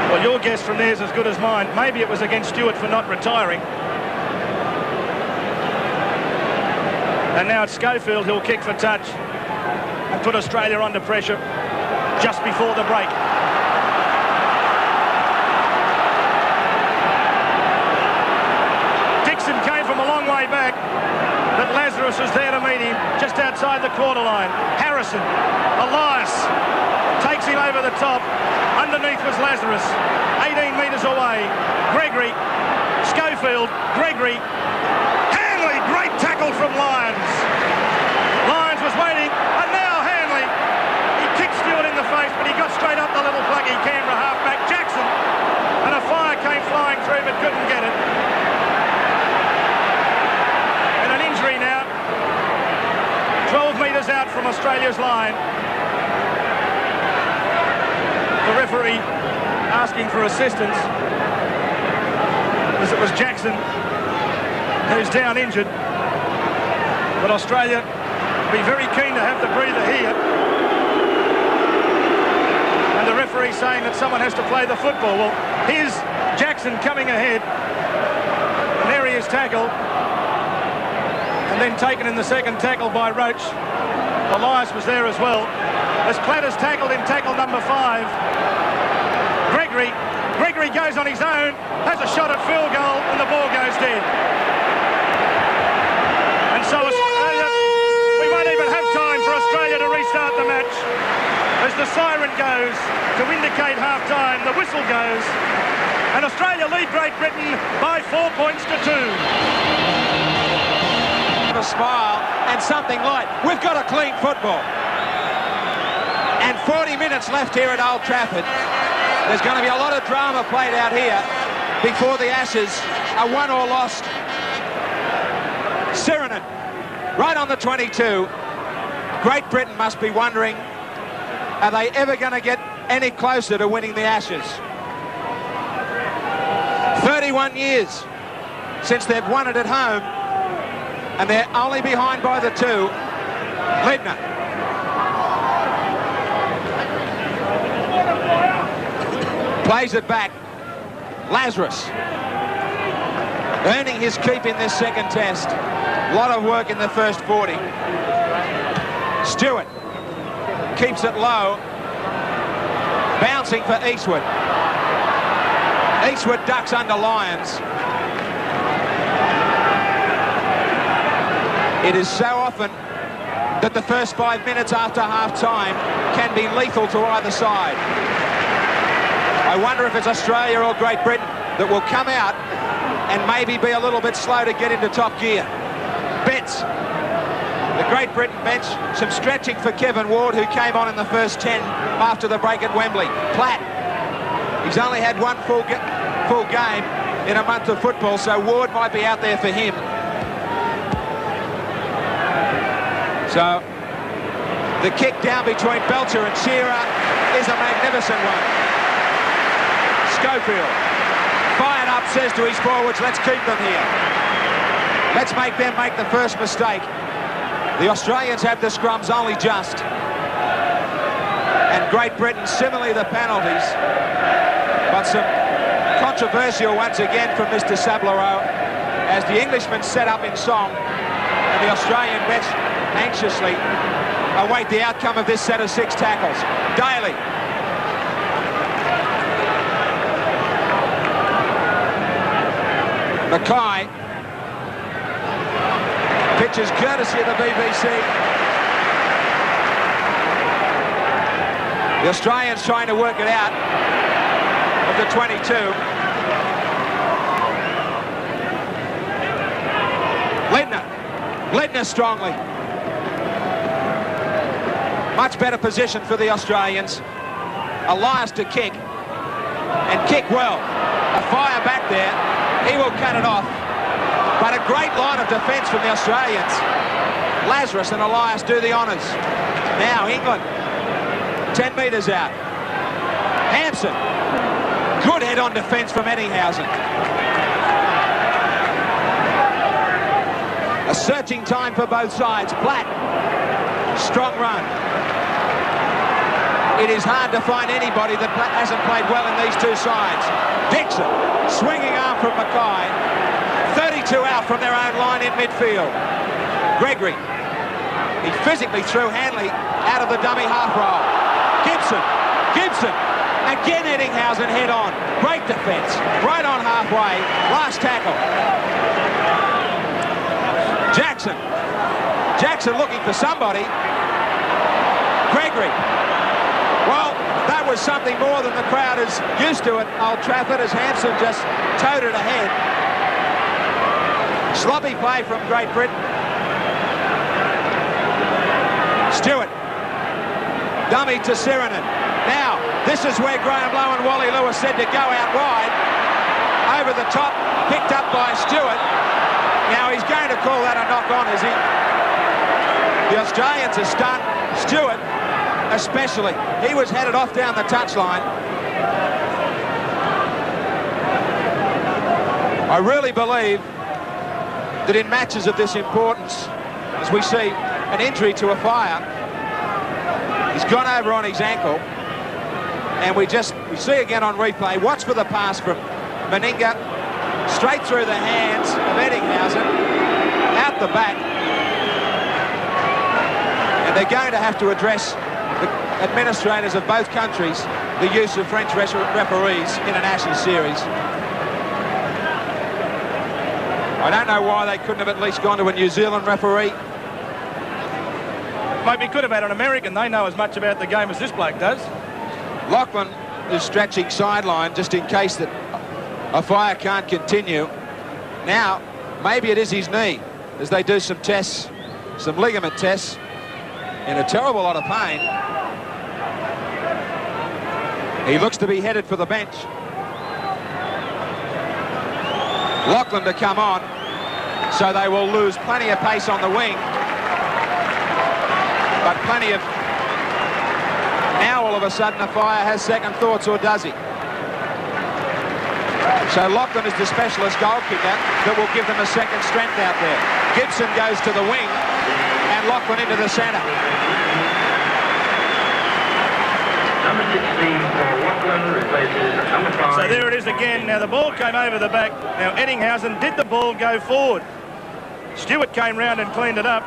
Well, your guess from there is as good as mine. Maybe it was against Stewart for not retiring. And now it's Schofield who'll kick for touch and put Australia under pressure just before the break. Dixon came from a long way back, but Lazarus was there to meet him just outside the quarter line. Harrison, Elias, takes him over the top. Underneath was Lazarus, 18 metres away. Gregory, Schofield, Gregory, Hanley, great tackle from Lyons. was waiting, and now Hanley. He kicked Stewart in the face, but he got straight up the little pluggy Canberra halfback Jackson, and a fire came flying through but couldn't get it. And an injury now, 12 metres out from Australia's line. The referee asking for assistance, as it was Jackson who's down injured. But Australia will be very keen to have the breather here. And the referee saying that someone has to play the football. Well, here's Jackson coming ahead. And there he is tackled. And then taken in the second tackle by Roach. Elias was there as well. As Platters tackled in tackle number 5. Gregory goes on his own, has a shot at field goal, and the ball goes dead. And so Australia, we won't even have time for Australia to restart the match. As the siren goes to indicate half-time, the whistle goes, and Australia lead Great Britain by 4 points to 2. A smile and something light. We've got a clean football. And 40 minutes left here at Old Trafford. There's going to be a lot of drama played out here before the Ashes are won or lost. Sirenen, right on the 22. Great Britain must be wondering, are they ever going to get any closer to winning the Ashes? 31 years since they've won it at home, and they're only behind by the 2. Ledner. Plays it back. Lazarus. Earning his keep in this second test. A lot of work in the first 40. Stewart keeps it low. Bouncing for Eastwood. Eastwood ducks under Lyons. It is so often that the first 5 minutes after half-time can be lethal to either side. I wonder if it's Australia or Great Britain that will come out and maybe be a little bit slow to get into top gear. Betts, the Great Britain bench, some stretching for Kevin Ward, who came on in the first 10 after the break at Wembley. Platt, he's only had one full game in a month of football, so Ward might be out there for him. So the kick down between Belcher and Shearer is a magnificent one. Schofield, fired up, says to his forwards, let's keep them here. Let's make them make the first mistake. The Australians have the scrums only just. And Great Britain, similarly the penalties. But some controversial once again from Mr. Sablereau as the Englishmen set up in song and the Australian bench anxiously await the outcome of this set of 6 tackles. Daly. Mackay. Pitches courtesy of the BBC. The Australians trying to work it out of the 22. Ledner strongly. Much better position for the Australians. Elias to kick. And kick well. A fire back there. He will cut it off. But a great line of defence from the Australians. Lazarus and Elias do the honours. Now England, 10 metres out. Hampson, good head-on defence from Eddinghausen. A searching time for both sides. Platt, strong run. It is hard to find anybody that hasn't played well in these two sides. Dixon, swinging arm from Mackay. 32 out from their own line in midfield. Gregory, he physically threw Hanley out of the dummy half roll. Gibson, again Eddinghausen head on. Great defence, right on halfway. Last tackle. Jackson looking for somebody. Gregory. Well, that was something more than the crowd is used to at Old Trafford as Hampson just towed it ahead. Sloppy play from Great Britain. Stewart. Dummy to Sirenen. Now, this is where Graham Lowe and Wally Lewis said to go out wide. Over the top, picked up by Stewart. Now he's going to call that a knock-on, is he? The Australians are stunned. Stewart, especially. He was headed off down the touchline. I really believe that in matches of this importance, as we see an injury to a fire, he's gone over on his ankle, and we see again on replay. Watch for the pass from Meninga, straight through the hands of Eddinghausen, out the back, and they're going to have to address the administrators of both countries the use of French referees in an Ashes series. I don't know why they couldn't have at least gone to a New Zealand referee. Maybe could have had an American. They know as much about the game as this bloke does. Lachlan is stretching sideline just in case that a fire can't continue. Now, maybe it is his knee as they do some tests, some ligament tests, in a terrible lot of pain. He looks to be headed for the bench. Lachlan to come on, so they will lose plenty of pace on the wing, but plenty of... Now all of a sudden a fire has second thoughts, or does he? So Lachlan is the specialist goal kicker that will give them a second strength out there. Gibson goes to the wing and Lachlan into the centre. Number 16 for Lachlan replaces number 5. So there it is again. Now the ball came over the back. Now Eddinghausen, did the ball go forward? Stewart came round and cleaned it up.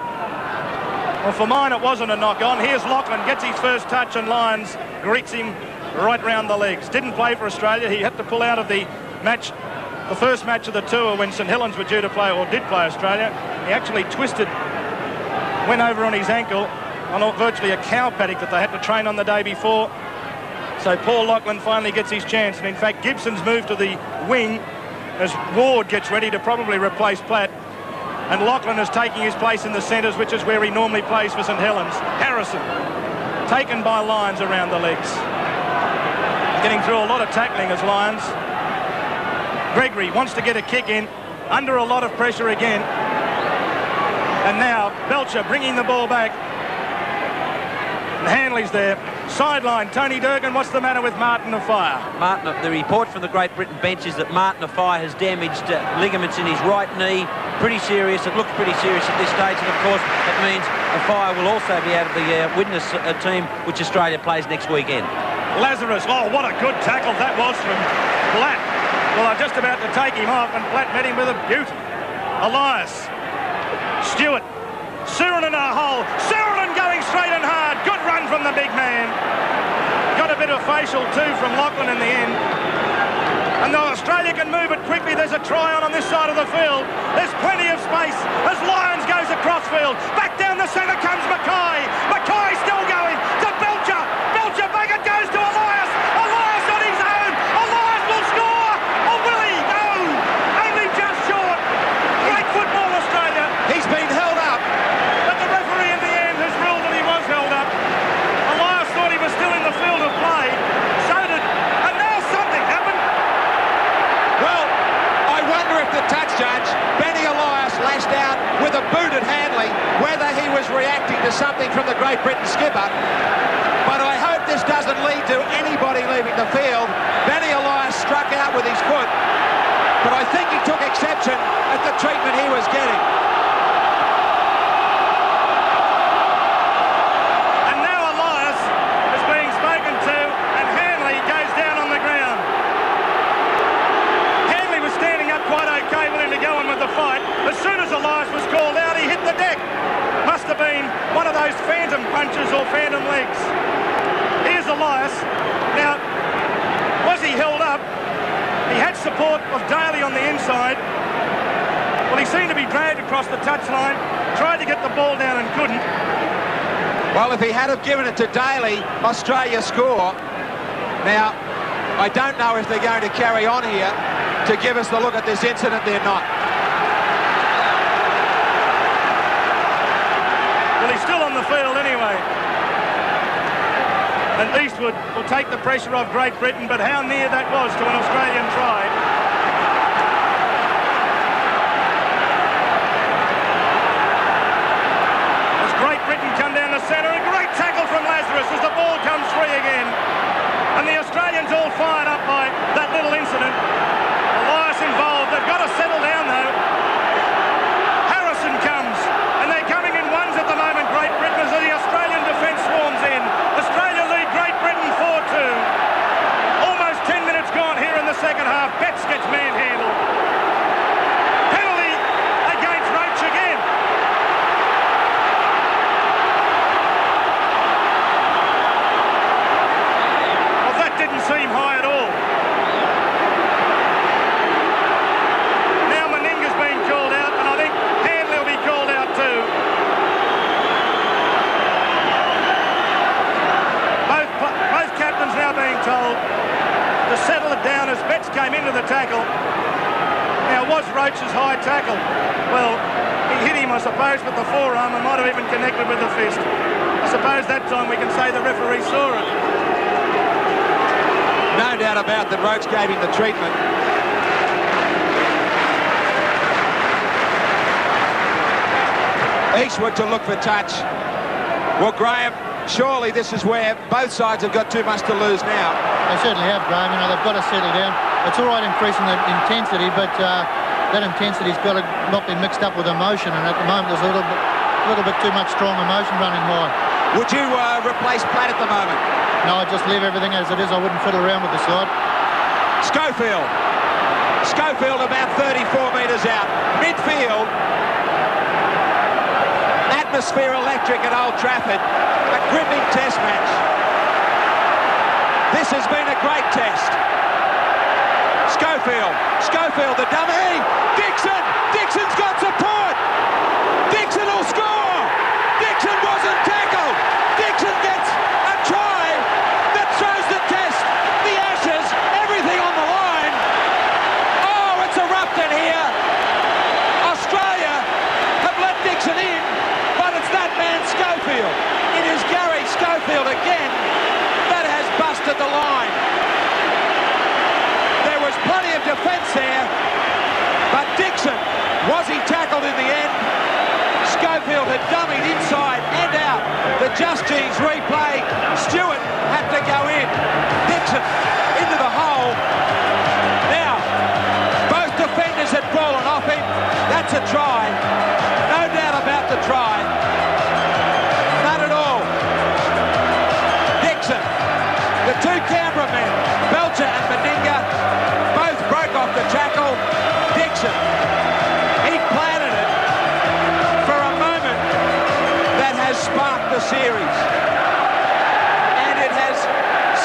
Well, for mine, it wasn't a knock-on. Here's Lachlan, gets his first touch, and Lyons greets him right round the legs. Didn't play for Australia. He had to pull out of the match, the first match of the tour when St Helens were due to play, or did play Australia. He actually twisted, went over on his ankle on virtually a cow paddock that they had to train on the day before. So Paul Lachlan finally gets his chance. And in fact, Gibson's moved to the wing as Ward gets ready to probably replace Platt. And Lachlan is taking his place in the centres, which is where he normally plays for St Helens. Harrison, taken by Lyons around the legs. Getting through a lot of tackling as Lyons. Gregory wants to get a kick in, under a lot of pressure again. And now Belcher bringing the ball back. And Hanley's there. Sideline, Tony Durgan, what's the matter with Martin Offiah? Martin, the report from the Great Britain bench is that Martin Offiah has damaged ligaments in his right knee. Pretty serious. It looks pretty serious at this stage, and of course it means Offiah will also be out of the witness team, which Australia plays next weekend. Lazarus, oh, what a good tackle that was from Platt. Well, they're just about to take him off, and Platt met him with a beauty. Elias, Stewart, Sirenen in a hole. Sirenen going straight and hard. Good run from the big man. Got a bit of facial too from Lachlan in the end. And though Australia can move it quickly, there's a try on this side of the field. There's plenty of space as Lyons goes across field. Back down the centre comes Mackay. Mackay still going to Belcher. Belcher back, it goes to Elias. Elias on his own. Elias will score. Or will he? No. Only just short. Great football, Australia. He's been held up. But the referee in the end has ruled that he was held up. Elias thought he was still in the field of play. So did... And now something happened. Well, I wonder if the touch judge, Benny Elias, lashed out with a boot at Hanley, whether he was reacting to something from the Great Britain skipper. But I hope this doesn't lead to anybody leaving the field. Benny Elias struck out with his foot, but I think he took exception at the treatment he was getting. And now Elias is being spoken to, and Hanley goes down on the ground. Hanley was standing up quite okay, willing to go on with the fight. As soon as Elias was called out, he hit the deck. Must have been one of those phantom punches or phantom legs. Here's Elias. Now, was he held up? He had support of Daly on the inside. Well, he seemed to be dragged across the touchline, tried to get the ball down and couldn't. Well, if he had have given it to Daly, Australia score. Now, I don't know if they're going to carry on here to give us the look at this incident. They're not. Well, he's still on the field anyway. And Eastwood will take the pressure off Great Britain, but how near that was to an Australian try. As Great Britain come down the centre, a great tackle from Lazarus as the ball comes free again. And the Australians all fired up by that little incident. Elias involved. They've got to settle down though. Harrison comes, and they're coming in ones at the moment, Great Britain, as the Australian defence swarms in. Australia lead Great Britain 4-2. Almost 10 minutes gone here in the second half. Betts gets manhandled. Penalty against Roach again. Well, that didn't seem high at all. Now Meninga's been called out, and I think Handley will be called out too. Both captains now being told to settle it down as Betts came into the tackle. Now, was Roach's high tackle? Well, he hit him, I suppose, with the forearm and might have even connected with the fist. I suppose that time we can say the referee saw it. No doubt about that Roach gave him the treatment. Eastwood to look for touch. Well, Graham, surely this is where both sides have got too much to lose now. They certainly have, Graham. You know, they've got to settle down. It's all right increasing the intensity, but that intensity's got to not be mixed up with emotion, and at the moment there's a little bit too much strong emotion running high. Would you replace Platt at the moment? No, I'd just leave everything as it is. I wouldn't fiddle around with the side. Schofield about 34 metres out. Midfield. Atmosphere electric at Old Trafford. A gripping test match. This has been a great test. Schofield the dummy. Dixon's got support. Dixon will score. Dixon wasn't tackled. Dixon gets a try that throws the test, the Ashes, everything on the line. Oh, it's erupted here. Australia have let Dixon in, but it's that man Schofield. It is Gary Schofield again that has busted the line. There was plenty of defence there, but Dixon, was he tackled in the end? Schofield had dummied inside and out. The Just G's replay. Stewart had to go in. Dixon into the hole. Now, both defenders had fallen off him. That's a try. No doubt about the try. None at all. Dixon, the two cameramen, Belcher and Meninga, both broke off the tackle. Dixon, he planted it for a moment that has sparked the series. And it has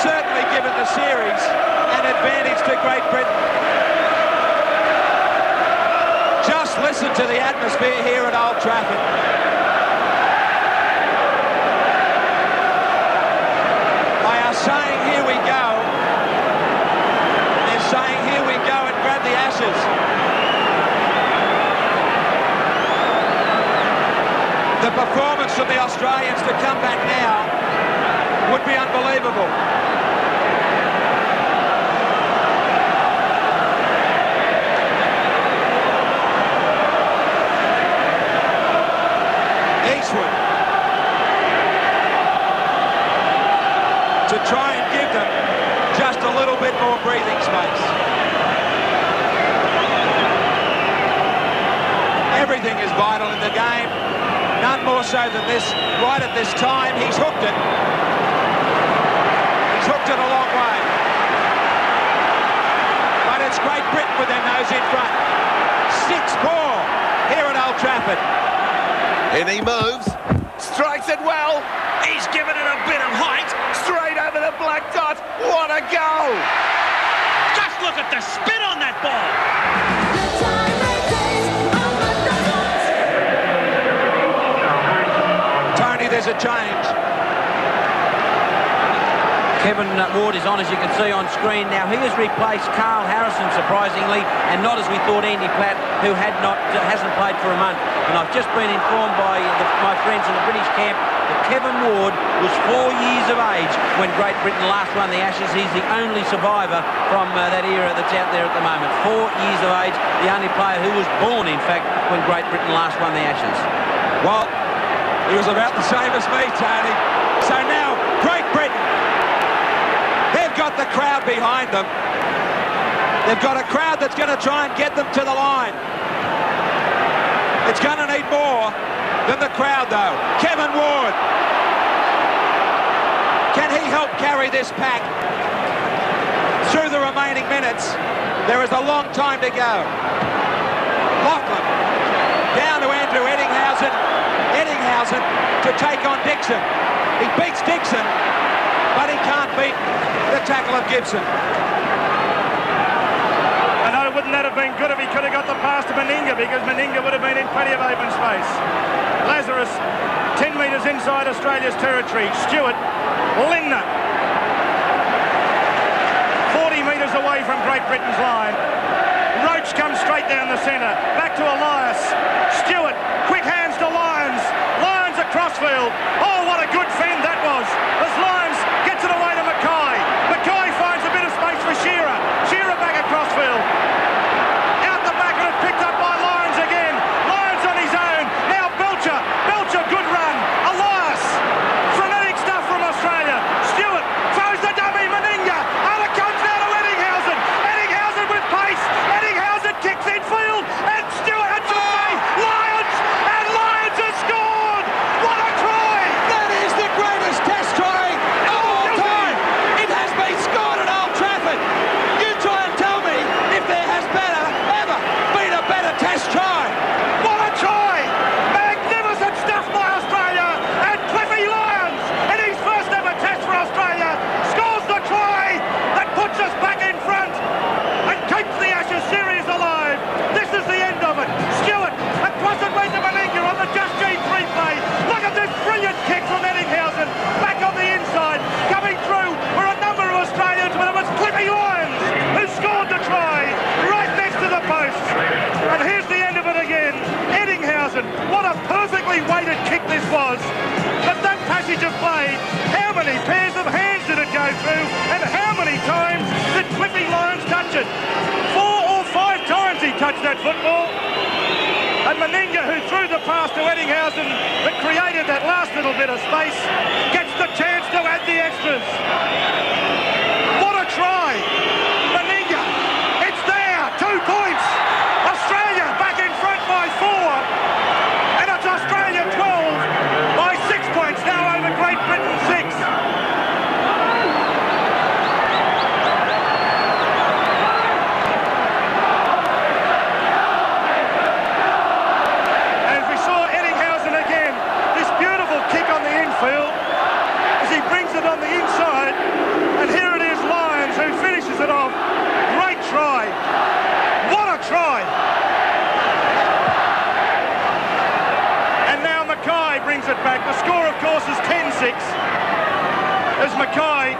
certainly given the series an advantage to Great Britain. Just listen to the atmosphere here at Old Trafford. They are saying, here we go. They're saying, here we go, and grab the Ashes. The performance from the Australians to come back now would be unbelievable. Eastwood to try and give them just a little bit more breathing space. Everything is vital in the game. None more so than this right at this time. He's hooked it. He's hooked it a long way. But it's Great Britain with their nose in front. 6-4 here at Old Trafford. In he moves, strikes it well. He's given it a bit of height. Straight over the black dot. What a goal! Just look at the spin on that ball. Tony, there's a change. Kevin Ward is on, as you can see on screen. Now, he has replaced Carl Harrison, surprisingly, and not, as we thought, Andy Platt, who hasn't played for a month. And I've just been informed by my friends in the British camp that Kevin Ward was 4 years of age when Great Britain last won the Ashes. He's the only survivor from that era that's out there at the moment. 4 years of age, the only player who was born, in fact, when Great Britain last won the Ashes. Well, he was about the same as me, Tony. So now, Great Britain, they've got the crowd behind them. They've got a crowd that's going to try and get them to the line. It's going to need more than the crowd, though. Kevin Ward. Can he help carry this pack through the remaining minutes? There is a long time to go. Lachlan down to Andrew Eddinghausen. Eddinghausen to take on Dixon. He beats Dixon, but he can't beat the tackle of Gibson. Wouldn't that have been good if he could have got the pass to Meninga, because Meninga would have been in plenty of open space. Lazarus, 10 metres inside Australia's territory. Stewart, Lindner, 40 metres away from Great Britain's line. Roach comes straight down the centre. Back to Elias. Stewart, quick hands to Lyons. Lyons across field. Oh, what a good fend that was. As Lyons gets it away to Mackay. Mackay finds a bit of space for Shearer. Shearer back across field. Picked up by Lyons again. Lyons on his own. Now Belcher. Belcher, good run. Elias. Frenetic stuff from Australia. Stewart throws the dummy. Meninga. And it comes down to Eddinghausen. Eddinghausen with pace. Eddinghausen kicks in field. And Stewart had to play. Lyons. And Lyons has scored. What a try. That is the greatest test try of all time. It has been scored at Old Trafford. You try and tell me if there has better test try. What a try! Magnificent stuff by Australia, and Cliffy Lyons, in his first ever test for Australia, scores the try that puts us back in front and keeps the Ashes series alive. This is the end of it. Stewart across it way to Meninga on the Just Gene replay. Look at this brilliant kick from Eddinghausen, back on the inside, coming through for a number of Australians, but it was Cliffy Lyons who scored the try right next to the post. And here's the end of it again. Eddinghausen, what a perfectly weighted kick this was. But that passage of play, how many pairs of hands did it go through? And how many times did Cliffy Lyons touch it? 4 or 5 times he touched that football. And Meninga, who threw the pass to Eddinghausen that created that last little bit of space, gets the chance to add the extras. What a try. Meninga, it's there, 2 points. Australia back in front by 4, and it's Australia 12 by 6 points now over Great Britain 6. As we saw Eddinghausen again, this beautiful kick on the infield as he brings it on the inside, and here it is Lyons who finishes it off. Great try. What a try! And now Mackay brings it back. The score, of course, is 10-6. As Mackay,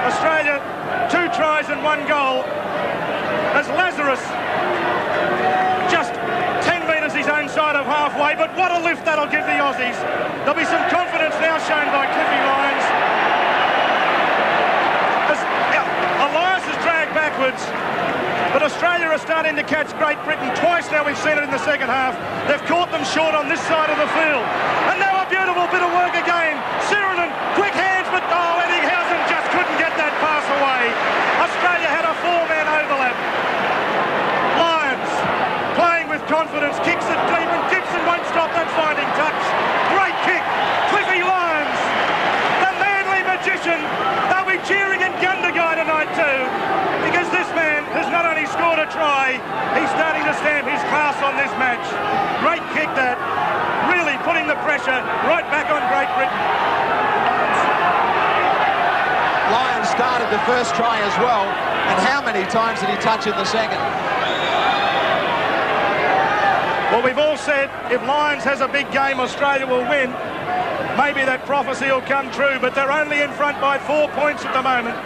Australia, 2 tries and 1 goal. As Lazarus, just 10 metres his own side of halfway, but what a lift that'll give the Aussies. There'll be some confidence now shown by Cliffy Lyons. As Elias is dragged backwards. But Australia are starting to catch Great Britain. Twice now we've seen it in the second half. They've caught them short on this side of the field. And now a beautiful bit of work again. Sheridan, quick hands, but Eddinghausen just couldn't get that pass away. Australia had a 4-man overlap. Lyons playing with confidence, kicks it deep, and Gibson won't stop that finding touch. Great kick. Cliffy Lyons, the manly magician. They'll be cheering in Gundagai tonight too, because this man has not only scored a try, he's starting to stamp his class on this match. Great kick that, really putting the pressure right back on Great Britain. Lyons started the first try as well, and how many times did he touch in the second? Well, we've all said if Lyons has a big game, Australia will win. Maybe that prophecy will come true, but they're only in front by 4 points at the moment.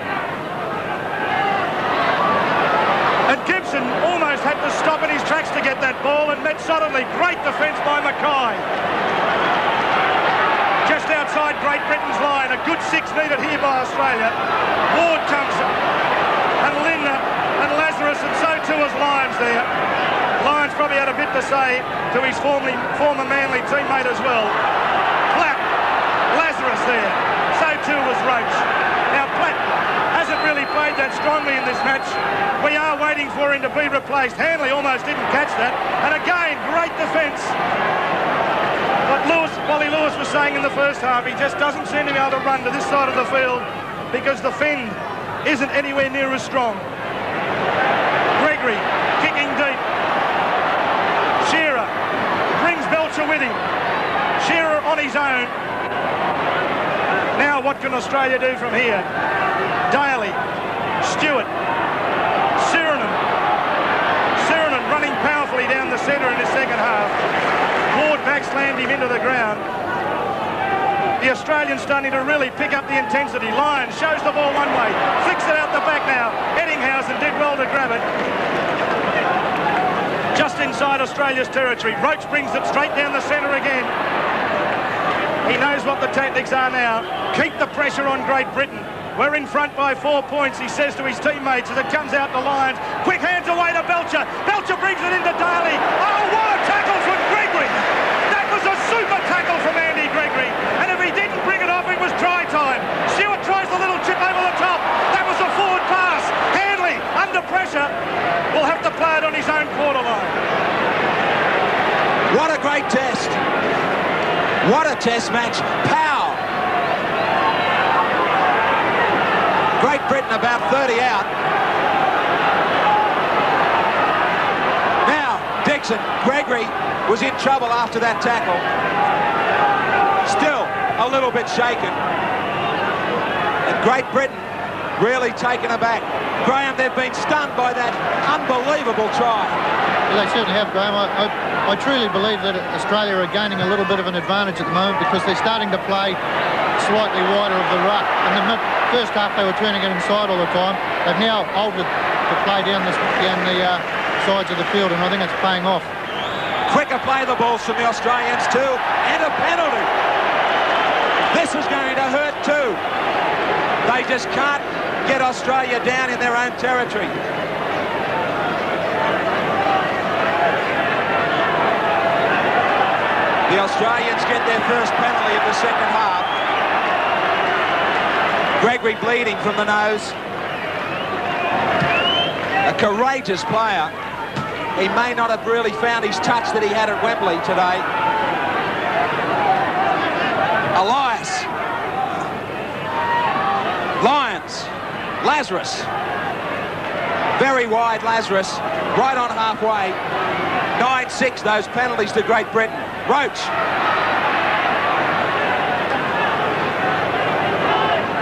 And Gibson almost had to stop in his tracks to get that ball and met suddenly. Great defence by Mackay. Just outside Great Britain's line. A good 6 needed here by Australia. Ward comes and Lindner and Lazarus, and so too was Lyons there. Lyons probably had a bit to say to his former Manly teammate as well. Platt, Lazarus there. So too was Roach. Now Platt hasn't really played that strongly in this match. We are waiting for him to be replaced. Hanley almost didn't catch that. And again, great defence. But Wally Lewis was saying in the first half, he just doesn't seem to be able to run to this side of the field because the fend isn't anywhere near as strong. Gregory kicking deep. Shearer brings Belcher with him. Shearer on his own. Now what can Australia do from here? Daly, Stewart, Sirenen running powerfully down the centre in the second half. Ward backslammed him into the ground. The Australians starting to really pick up the intensity. Lyons shows the ball one way, flicks it out the back now. Eddinghausen did well to grab it. Just inside Australia's territory. Roach brings it straight down the centre again. He knows what the tactics are now. Keep the pressure on Great Britain. We're in front by 4 points, he says to his teammates as it comes out to Lyons. Quick hands away to Belcher. Belcher brings it into Daly. Oh, what a tackle from Gregory. That was a super tackle from Andy Gregory. And if he didn't bring it off, it was try time. Stewart tries the little chip over the top. That was a forward pass. Hanley, under pressure, will have to play it on his own quarter line. What a great test. What a test match. Powell. Great Britain about 30 out. Now, Dixon, Gregory was in trouble after that tackle. Still a little bit shaken. And Great Britain really taken aback. Graham, they've been stunned by that unbelievable try. Well, they certainly have, Graham. I truly believe that Australia are gaining a little bit of an advantage at the moment because they're starting to play slightly wider of the ruck. In the first half, they were turning it inside all the time. They've now altered to play down the sides of the field, and I think it's paying off. Quicker play the balls from the Australians too, and a penalty. This is going to hurt too. They just can't get Australia down in their own territory. The Australians get their first penalty of the second half. Gregory bleeding from the nose. A courageous player. He may not have really found his touch that he had at Wembley today. Elias. Lyons. Lazarus. Very wide Lazarus. Right on halfway. 9-6 those penalties to Great Britain. Roach.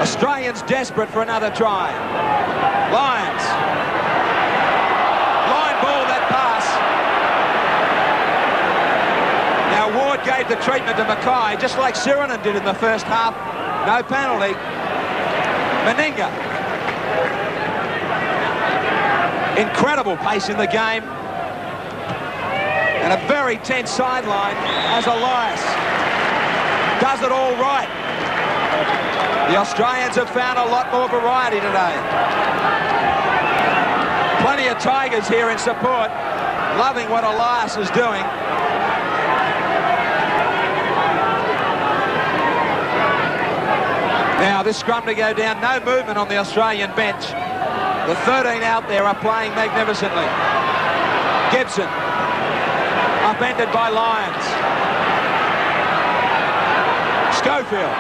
Australians desperate for another try. Lyons. Line ball that pass. Now Ward gave the treatment to Mackay, just like Sirenen did in the first half. No penalty. Meninga. Incredible pace in the game. And a very tense sideline as Elias does it all right. The Australians have found a lot more variety today. Plenty of Tigers here in support, loving what Elias is doing. Now this scrum to go down, no movement on the Australian bench. The 13 out there are playing magnificently. Gibson. Upended by Lyons. Schofield.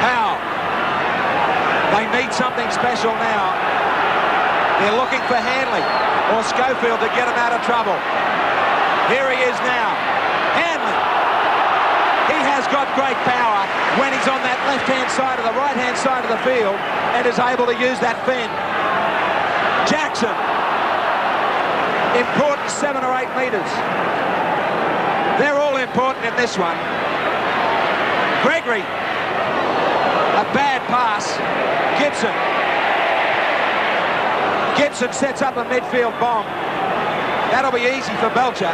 Powell. They need something special now. They're looking for Hanley or Schofield to get him out of trouble. Here he is now. Hanley. He has got great power when he's on that left-hand side of the right-hand side of the field and is able to use that fend. Jackson, important 7 or 8 metres. They're all important in this one. Gregory, a Bad pass. Gibson sets up a midfield bomb. That'll be easy for Belcher.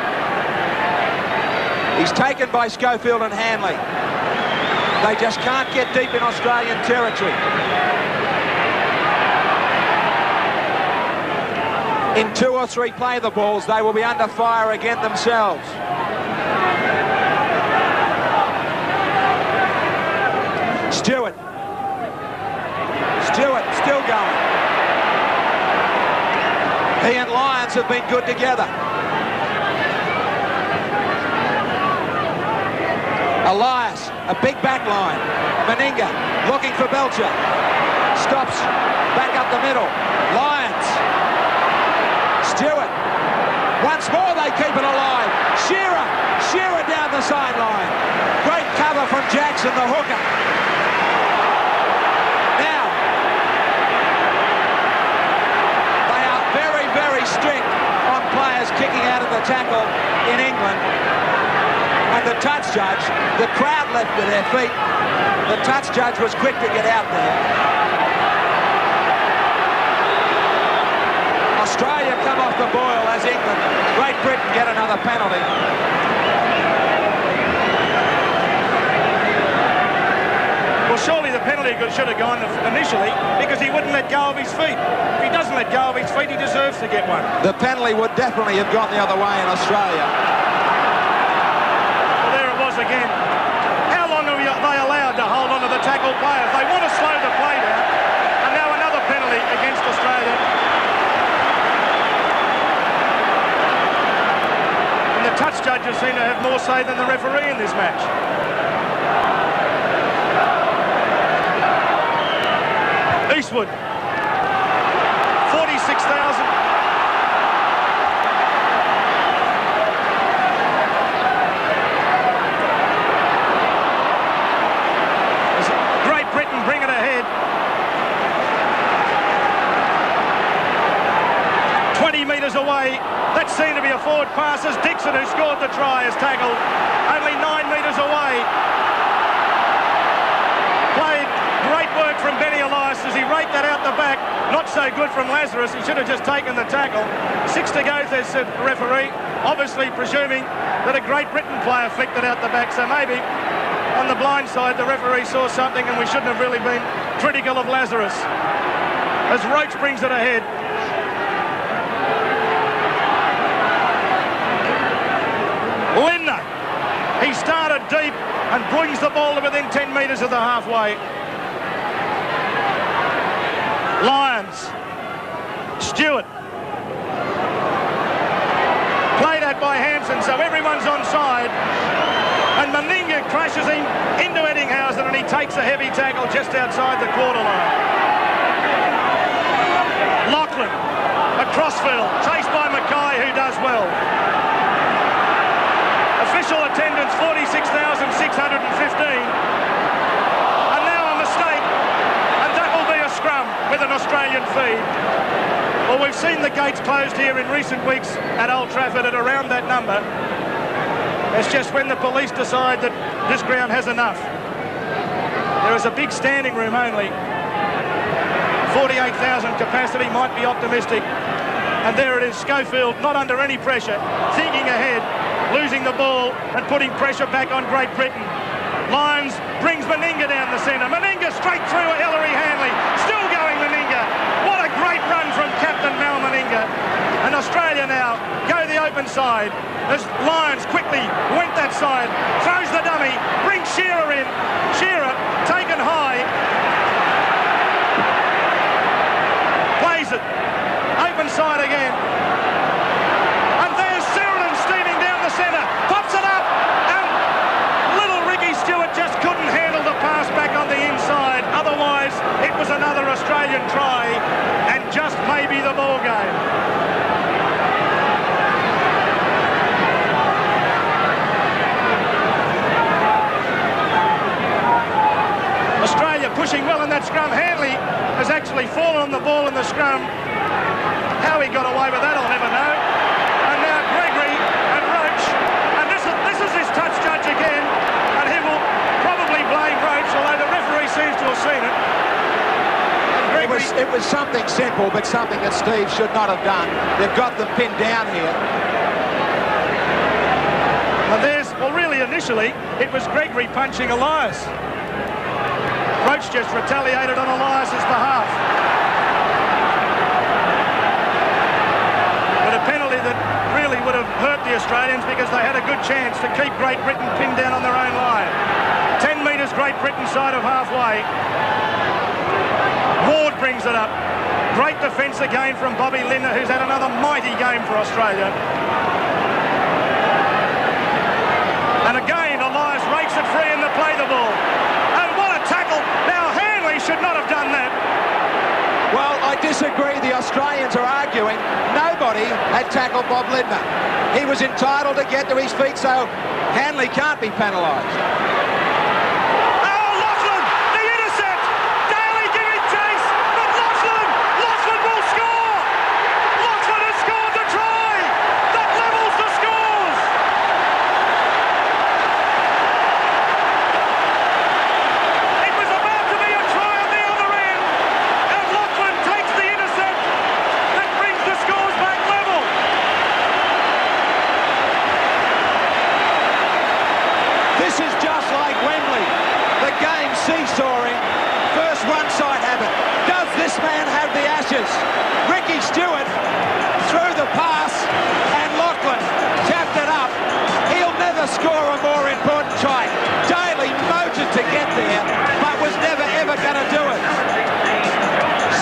He's taken by Schofield and Hanley. They just can't get deep in Australian territory. In 2 or 3 play the balls, they will be under fire again themselves. Stewart still going. He and Lyons have been good together. Elias, a big back line. Meninga looking for Belcher. Stops back up the middle. Lyons. Stewart. Once more they keep it alive. Shearer down the sideline. Great cover from Jackson, the hooker. Now, they are very, very strict on players kicking out of the tackle in England. And the touch judge, the crowd left with their feet. The touch judge was quick to get out there. Australia come off the boil as England. Great Britain get another penalty. Well, surely the penalty should have gone initially because he wouldn't let go of his feet. If he doesn't let go of his feet, he deserves to get one. The penalty would definitely have gone the other way in Australia. Again, how long are they allowed to hold on to the tackle players? They want to slow the play down, and now another penalty against Australia. And the touch judges seem to have more say than the referee in this match. Eastwood, 46,000. Bring it ahead. 20 metres away. That seemed to be a forward pass as Dixon, who scored the try, is tackled. Only 9 metres away. Played great work from Benny Elias as he raked that out the back. Not so good from Lazarus. He should have just taken the tackle. 6 to go, says the referee. Obviously presuming that a Great Britain player flicked it out the back. So maybe on the blind side, the referee saw something and we shouldn't have really been critical of Lazarus. As Roach brings it ahead. Lindner. He started deep and brings the ball to within 10 metres of the halfway. Lyons. Stewart. Played at by Hansen, so everyone's onside. And Meninga crashes him into Eddinghausen and he takes a heavy tackle just outside the quarter line. Lachlan, a crossfield, chased by Mackay, who does well. Official attendance, 46,615. And now a mistake, and that will be a scrum with an Australian feed. Well, we've seen the gates closed here in recent weeks at Old Trafford at around that number. It's just when the police decide that this ground has enough. There is a big standing room only. 48,000 capacity, might be optimistic. And there it is, Schofield, not under any pressure, thinking ahead, losing the ball and putting pressure back on Great Britain. Lyons brings Meninga down the centre. Meninga straight through Ellery Hanley. Still going Meninga. What a great run from Captain Mal Meninga. And Australia now go the open side. As Lyons quickly went that side, throws the dummy, brings Shearer in. Shearer taken high. Plays it. Open side again. And there's Sheridan steaming down the centre. Pops it up. And little Ricky Stewart just couldn't handle the pass back on the inside. Otherwise, it was another Australian try. And just maybe the ball game. Australia pushing well in that scrum. Hanley has actually fallen on the ball in the scrum. How he got away with that, I'll never know. And now Gregory and Roach. And this is his touch judge again. And he will probably blame Roach, although the referee seems to have or seen it. It was something simple, but something that Steve should not have done. They've got them pinned down here. Well, really, initially, it was Gregory punching Elias. Roach just retaliated on Elias's behalf. But a penalty that really would have hurt the Australians because they had a good chance to keep Great Britain pinned down on their own line. 10 metres Great Britain side of halfway. Ward brings it up. Great defence again from Bobby Lindner, who's had another mighty game for Australia. And again, Elias rakes it free in the play the ball. And what a tackle. Now, Hanley should not have done that. Well, I disagree. The Australians are arguing nobody had tackled Bob Lindner. He was entitled to get to his feet, so Hanley can't be penalised. Seesawing. First one side have it. Does this man have the Ashes? Ricky Stewart threw the pass and Lachlan tapped it up. He'll never score a more important try. Daly motored to get there but was never ever going to do it.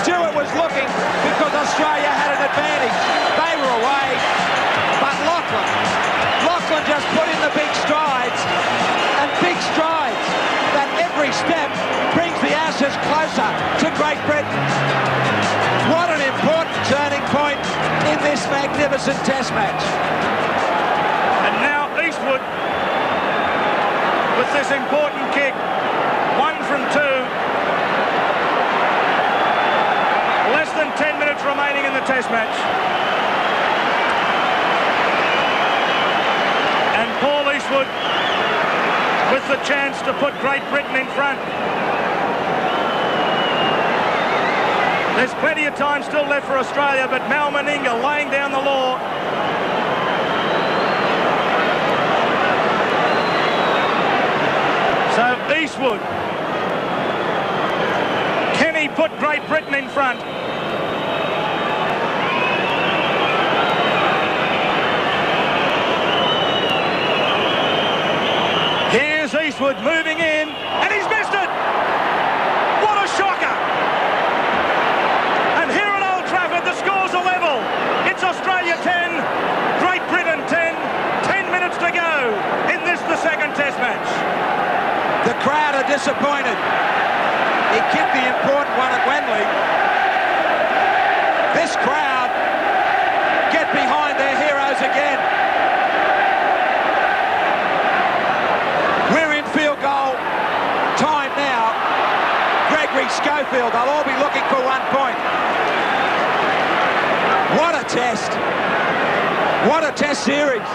Stewart was looking because Australia had an advantage. They were away, but Lachlan just put in the big strides, and big strides that every step brings the Ashes closer to Great Britain. What an important turning point in this magnificent Test match. And now Eastwood with this important kick. 1 from 2. Less than 10 minutes remaining in the Test match. And Paul Eastwood with the chance to put Great Britain in front. There's plenty of time still left for Australia, but Mal Meninga laying down the law. So Eastwood. Can he put Great Britain in front? Here's Eastwood moving in, and he's missed it! What a shocker! And here at Old Trafford, the scores are level. It's Australia 10, Great Britain 10, 10 minutes to go in this, the second Test match. The crowd are disappointed. He kicked the important one at Wembley. This crowd get behind their heroes again. We're in field goal time now. Gregory, Schofield, they'll all be looking for 1 point. What a test. What a test series.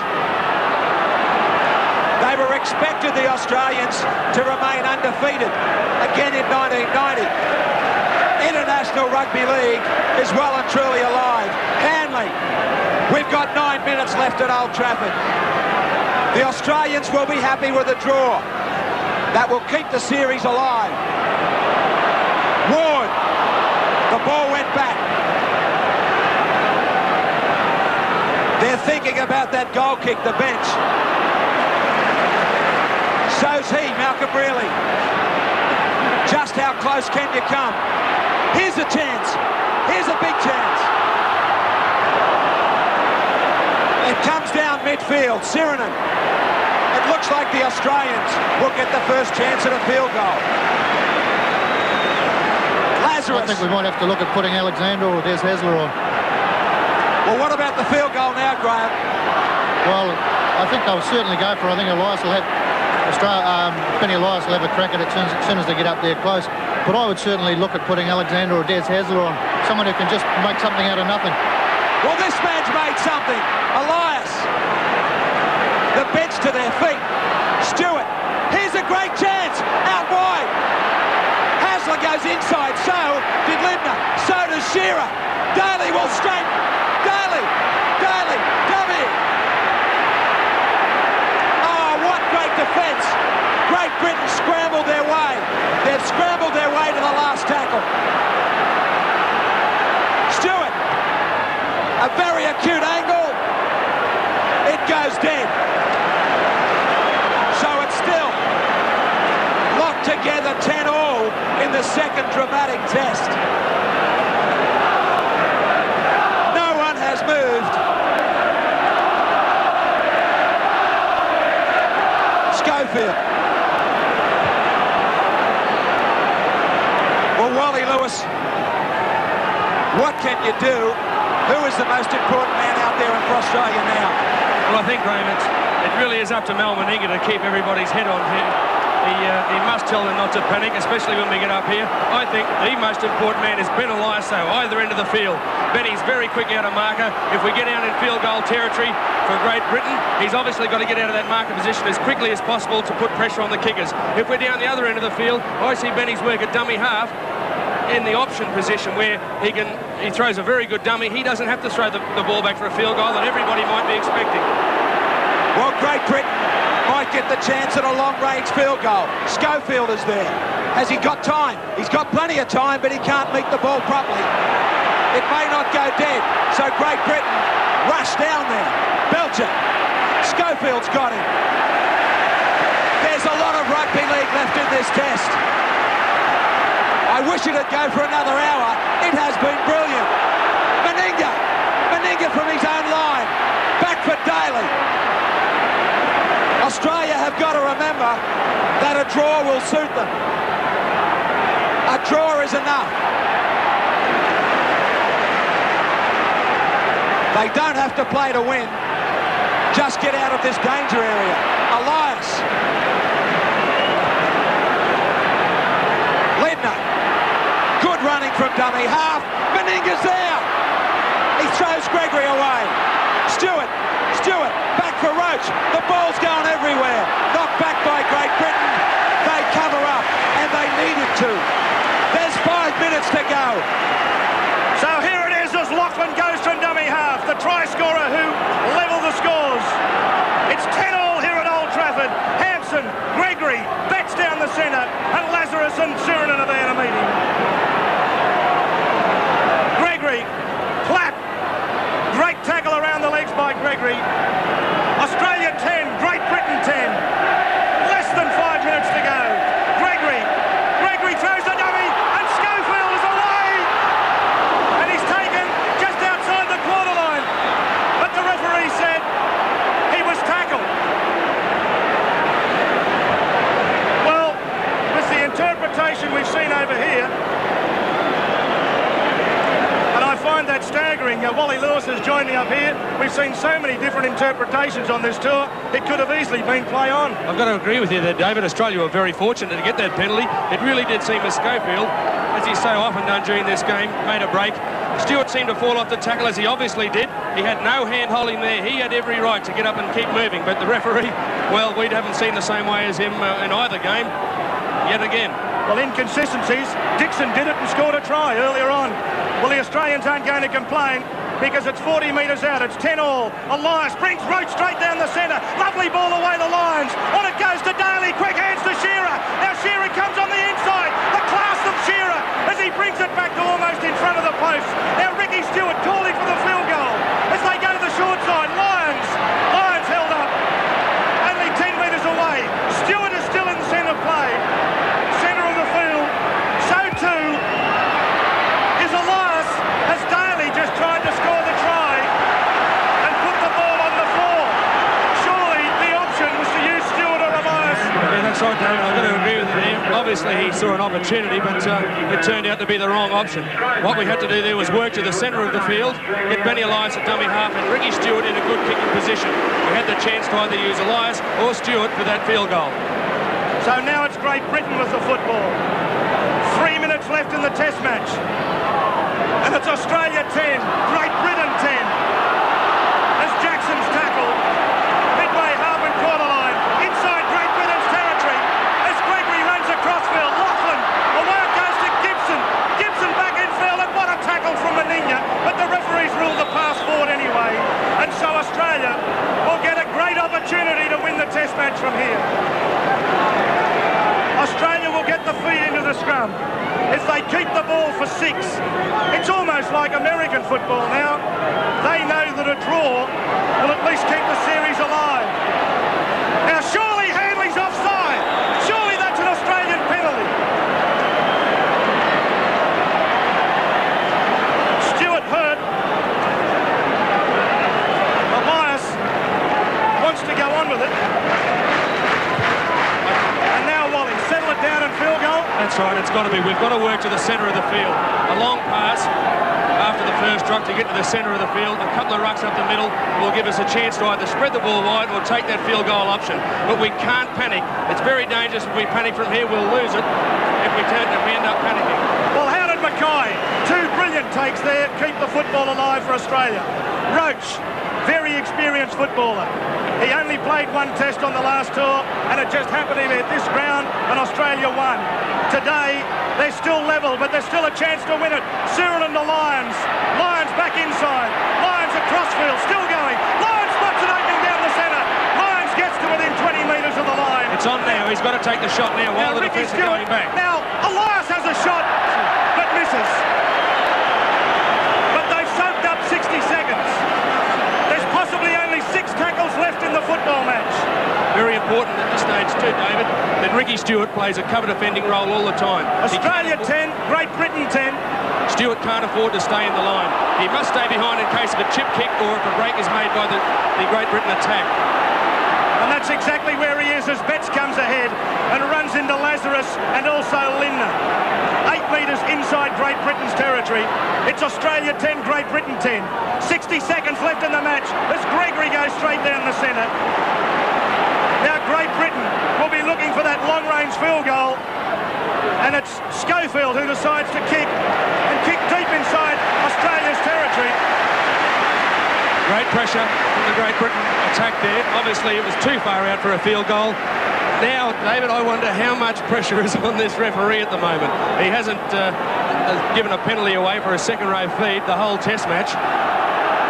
They were expected, the Australians, to remain undefeated again in 1990. International Rugby League is well and truly alive. Hanley, we've got 9 minutes left at Old Trafford. The Australians will be happy with a draw. That will keep the series alive. Ward, the ball went back. They're thinking about that goal kick, the bench. So's he, Malcolm Brearley. Just how close can you come? Here's a chance. Here's a big chance. It comes down midfield. Sirinen. It looks like the Australians will get the first chance at a field goal. Lazarus. I think we might have to look at putting Alexander or Des Hasler on. Well, what about the field goal now, Graham? Well, I think they'll certainly go for it. I think Elias will have... Penny Elias will have a crack at it as soon as they get up there close. But I would certainly look at putting Alexander or Des Hasler on. Someone who can just make something out of nothing. Well, this man's made something. Elias. The bench to their feet. Stewart. Here's a great chance. Out wide. Hasler goes inside. So did Lindner. So does Shearer. Daly will straight. Daly. Dummy. Oh, what great defence. Great Britain scrambled their way. They've scrambled their way to the last tackle. Stewart. A very acute angle. It goes dead. So it's still locked together 10-all in the second dramatic test. No one has moved. Schofield. Well, Wally Lewis, what can you do? Who is the most important man out there for Australia now? Well, I think, Graham, it really is up to Mal Meninga to keep everybody's head on him. He must tell them not to panic, especially when we get up here. I think the most important man is Ben Elias, either end of the field. Benny's very quick out of marker. If we get out in field goal territory for Great Britain, he's obviously got to get out of that marker position as quickly as possible to put pressure on the kickers. If we're down the other end of the field, I see Benny's work at dummy half in the option position where he throws a very good dummy. He doesn't have to throw the ball back for a field goal that everybody might be expecting. Well, Great Britain might get the chance at a long-range field goal. Schofield is there. Has he got time? He's got plenty of time, but he can't meet the ball properly. It may not go dead, so Great Britain rush down there. Belcher. Schofield's got him. There's a lot of rugby league left in this test. I wish it'd go for another hour. It has been brilliant. Meninga from his own line. Back for Daly. Australia have got to remember that a draw will suit them. A draw is enough. They don't have to play to win. Just get out of this danger area. Elias. Lindner. Good running from dummy half. Meninga's there. He throws Gregory away. Stewart. Back for Roach. The ball's going everywhere. Knocked back by Great Britain. They cover up, and they needed to. There's 5 minutes to go. So here it is as Lachlan goes from dummy half. The try scorer who levelled the scores. It's 10-all here at Old Trafford. Hampson, Gregory, bats down the centre, and Lazarus and Sheeran are there to meet him. Gregory, Platt. Great tackle around the legs by Gregory. Australia 10, Great Britain 10. Less than 5 minutes to go. Gregory throws the dummy, and Schofield is away. And he's taken just outside the quarter line. But the referee said he was tackled. Well, with the interpretation we've seen over here, find that staggering. Wally Lewis has joined me up here. We've seen so many different interpretations on this tour. It could have easily been play on. I've got to agree with you there, David. Australia were very fortunate to get that penalty. It really did seem as Schofield, as he's so often done during this game, made a break. Stewart seemed to fall off the tackle, as he obviously did. He had no hand holding there. He had every right to get up and keep moving, but the referee, well, we haven't seen the same way as him in either game yet again. Well, inconsistencies. Dixon did it and scored a try earlier on. Well, the Australians aren't going to complain because it's 40 metres out. It's 10-all. Elias brings Roach straight down the centre. Lovely ball away the lines. On it goes to Daly. Quick hands to Shearer. Now Shearer comes on the inside. The class of Shearer as he brings it back to almost in front of the post. Now Ricky Stewart calling for the field goal as they go to the short side. Lions held up. Only 10 metres away. Stewart is still in the centre play. Centre of the field. So too is Elias as Daly just tried to score the try and put the ball on the floor. Surely the option was to use Stewart or Elias. Yeah, that's right, David. I've got to agree with you there. Obviously, he saw an opportunity, but it turned out to be the wrong option. What we had to do there was work to the centre of the field, get Benny Elias at dummy half and Ricky Stewart in a good kicking position. We had the chance to either use Elias or Stewart for that field goal. So now it's Great Britain with the football. 3 minutes left in the test match. And it's Australia 10, Great Britain 10. As Jackson's tackled, midway half and quarter line, inside Great Britain's territory, as Gregory runs across field. Lachlan, the work goes to Gibbs. keep the ball for 6. It's almost like American football now. They know that a draw will at least keep the series alive. Now surely Hanley's offside. Surely that's an Australian penalty. Stewart hurt. Elias wants to go on with it. And now Wally, settle it down and field goal. That's right, it's got to be. We've got to work to the centre of the field. A long pass after the first drop to get to the centre of the field. A couple of rucks up the middle will give us a chance to either spread the ball wide or take that field goal option. But we can't panic. It's very dangerous. If we panic from here, we'll lose it. If we end up panicking. Well, how did Mackay? 2 brilliant takes there. Keep the football alive for Australia. Roach, very experienced footballer. He only played 1 test on the last tour, and it just happened to be at this ground, and Australia won. Today, they're still level, but there's still a chance to win it. Cyril and the Lions. Lions back inside. Lions across field, still going. Lions spots it opening down the centre. Lions gets to within 20 metres of the line. It's on now. He's got to take the shot now while the defence is going back. Now, Elias has a shot, but misses. But they've soaked up 60 seconds. There's possibly only 6 tackles left in the football match. Very important at this stage too, David, that Ricky Stewart plays a cover defending role all the time. Australia 10, Great Britain 10. Stewart can't afford to stay in the line. He must stay behind in case of a chip kick or if a break is made by the Great Britain attack. And that's exactly where he is as Betts comes ahead and runs into Lazarus and also Lindner. 8 metres inside Great Britain's territory. It's Australia 10, Great Britain 10. 60 seconds left in the match as Gregory goes straight down the centre. Now Great Britain will be looking for that long-range field goal, and it's Schofield who decides to kick deep inside Australia's territory. Great pressure from the Great Britain attack there. Obviously it was too far out for a field goal. Now, David, I wonder how much pressure is on this referee at the moment. He hasn't given a penalty away for a second-row feed the whole test match.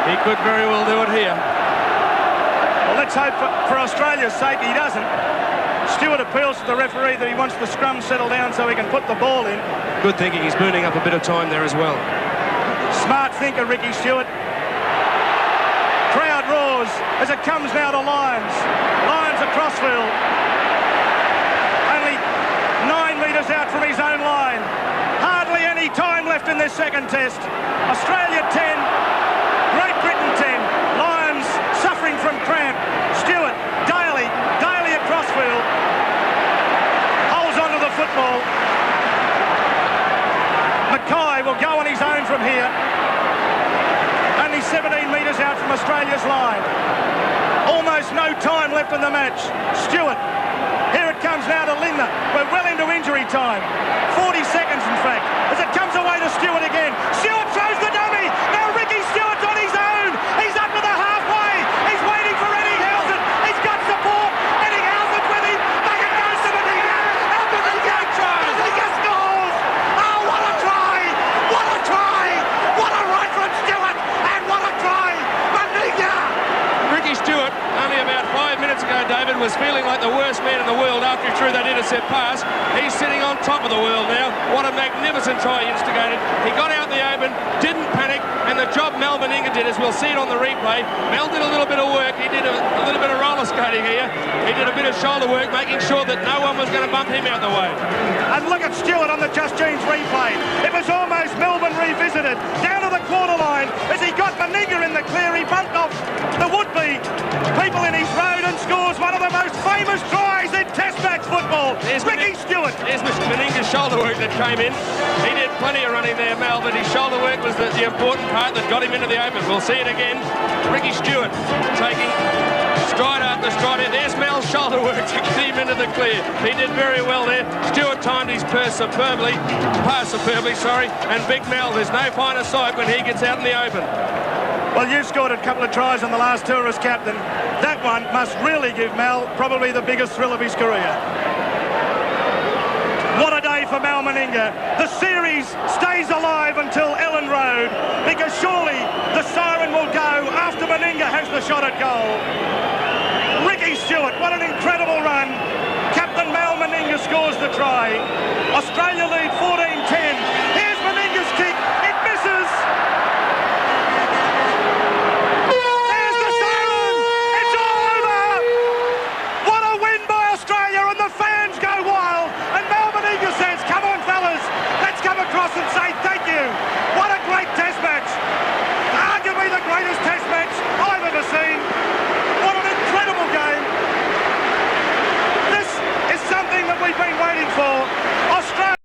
He could very well do it here. Well, let's hope for Australia's sake he doesn't. Stewart appeals to the referee that he wants the scrum settled down so he can put the ball in. Good thinking. He's burning up a bit of time there as well. Smart thinker, Ricky Stewart. Crowd roars as it comes now to Lions. Lions across field. Only 9 metres out from his own line. Hardly any time left in this second test. Australia 10, Great Britain 10. Lions suffering from cramp. Stewart, Daly across field. Holds onto the football. Mackay will go on his own from here. Only 17 metres out from Australia's line. Almost no time left in the match. Stewart. Here it comes now to Lindner. We're well into injury time. 40 seconds, in fact, as it comes away to Stewart again. Stewart throws the dummy. Now Ricky Stewart's on his own. He's up to the halfway. He's waiting for Eddie Housen. He's got support. Eddie Housen's with him. Back it goes to Meninga. Out to Meninga. Meninga scores. Oh, what a try. What a try. What a right from Stewart. And what a try. Meninga. Ricky Stewart, only about 5 minutes ago, David, was feeling like the worst man in the world after he threw that intercept pass. He's sitting on top of the world now. What a magnificent try he instigated. He got out in the open, didn't panic, and the job Mel Meninga did, as we'll see it on the replay, Mel did a little bit of work. He did a little bit of roller skating here. He did a bit of shoulder work, making sure that no one was going to bump him out the way. And look at Stewart on the Just Jeans replay. It was almost Melbourne revisited. Down to the quarter line as he got Meninga in the clear. He bumped off the would-be people in his road and scores one of the most famous tries in Test match football. There's Ricky Stewart. There's Mr. Meninga's shoulder work that came in. He did plenty of running there, Mel, but his shoulder work was the important part that got him into the open. We'll see it again. Ricky Stewart taking stride after stride. There's Mel's shoulder work to get him into the clear. He did very well there. Stewart timed his pass superbly, and Big Mel, there's no finer sight when he gets out in the open. Well, you scored a couple of tries on the last tour as captain. That one must really give Mel probably the biggest thrill of his career. What a day for Mal Meninga. The series stays alive until Ellen Road, because surely the siren will go after Meninga has the shot at goal. Ricky Stewart, what an incredible run. Captain Mal Meninga scores the try. Australia lead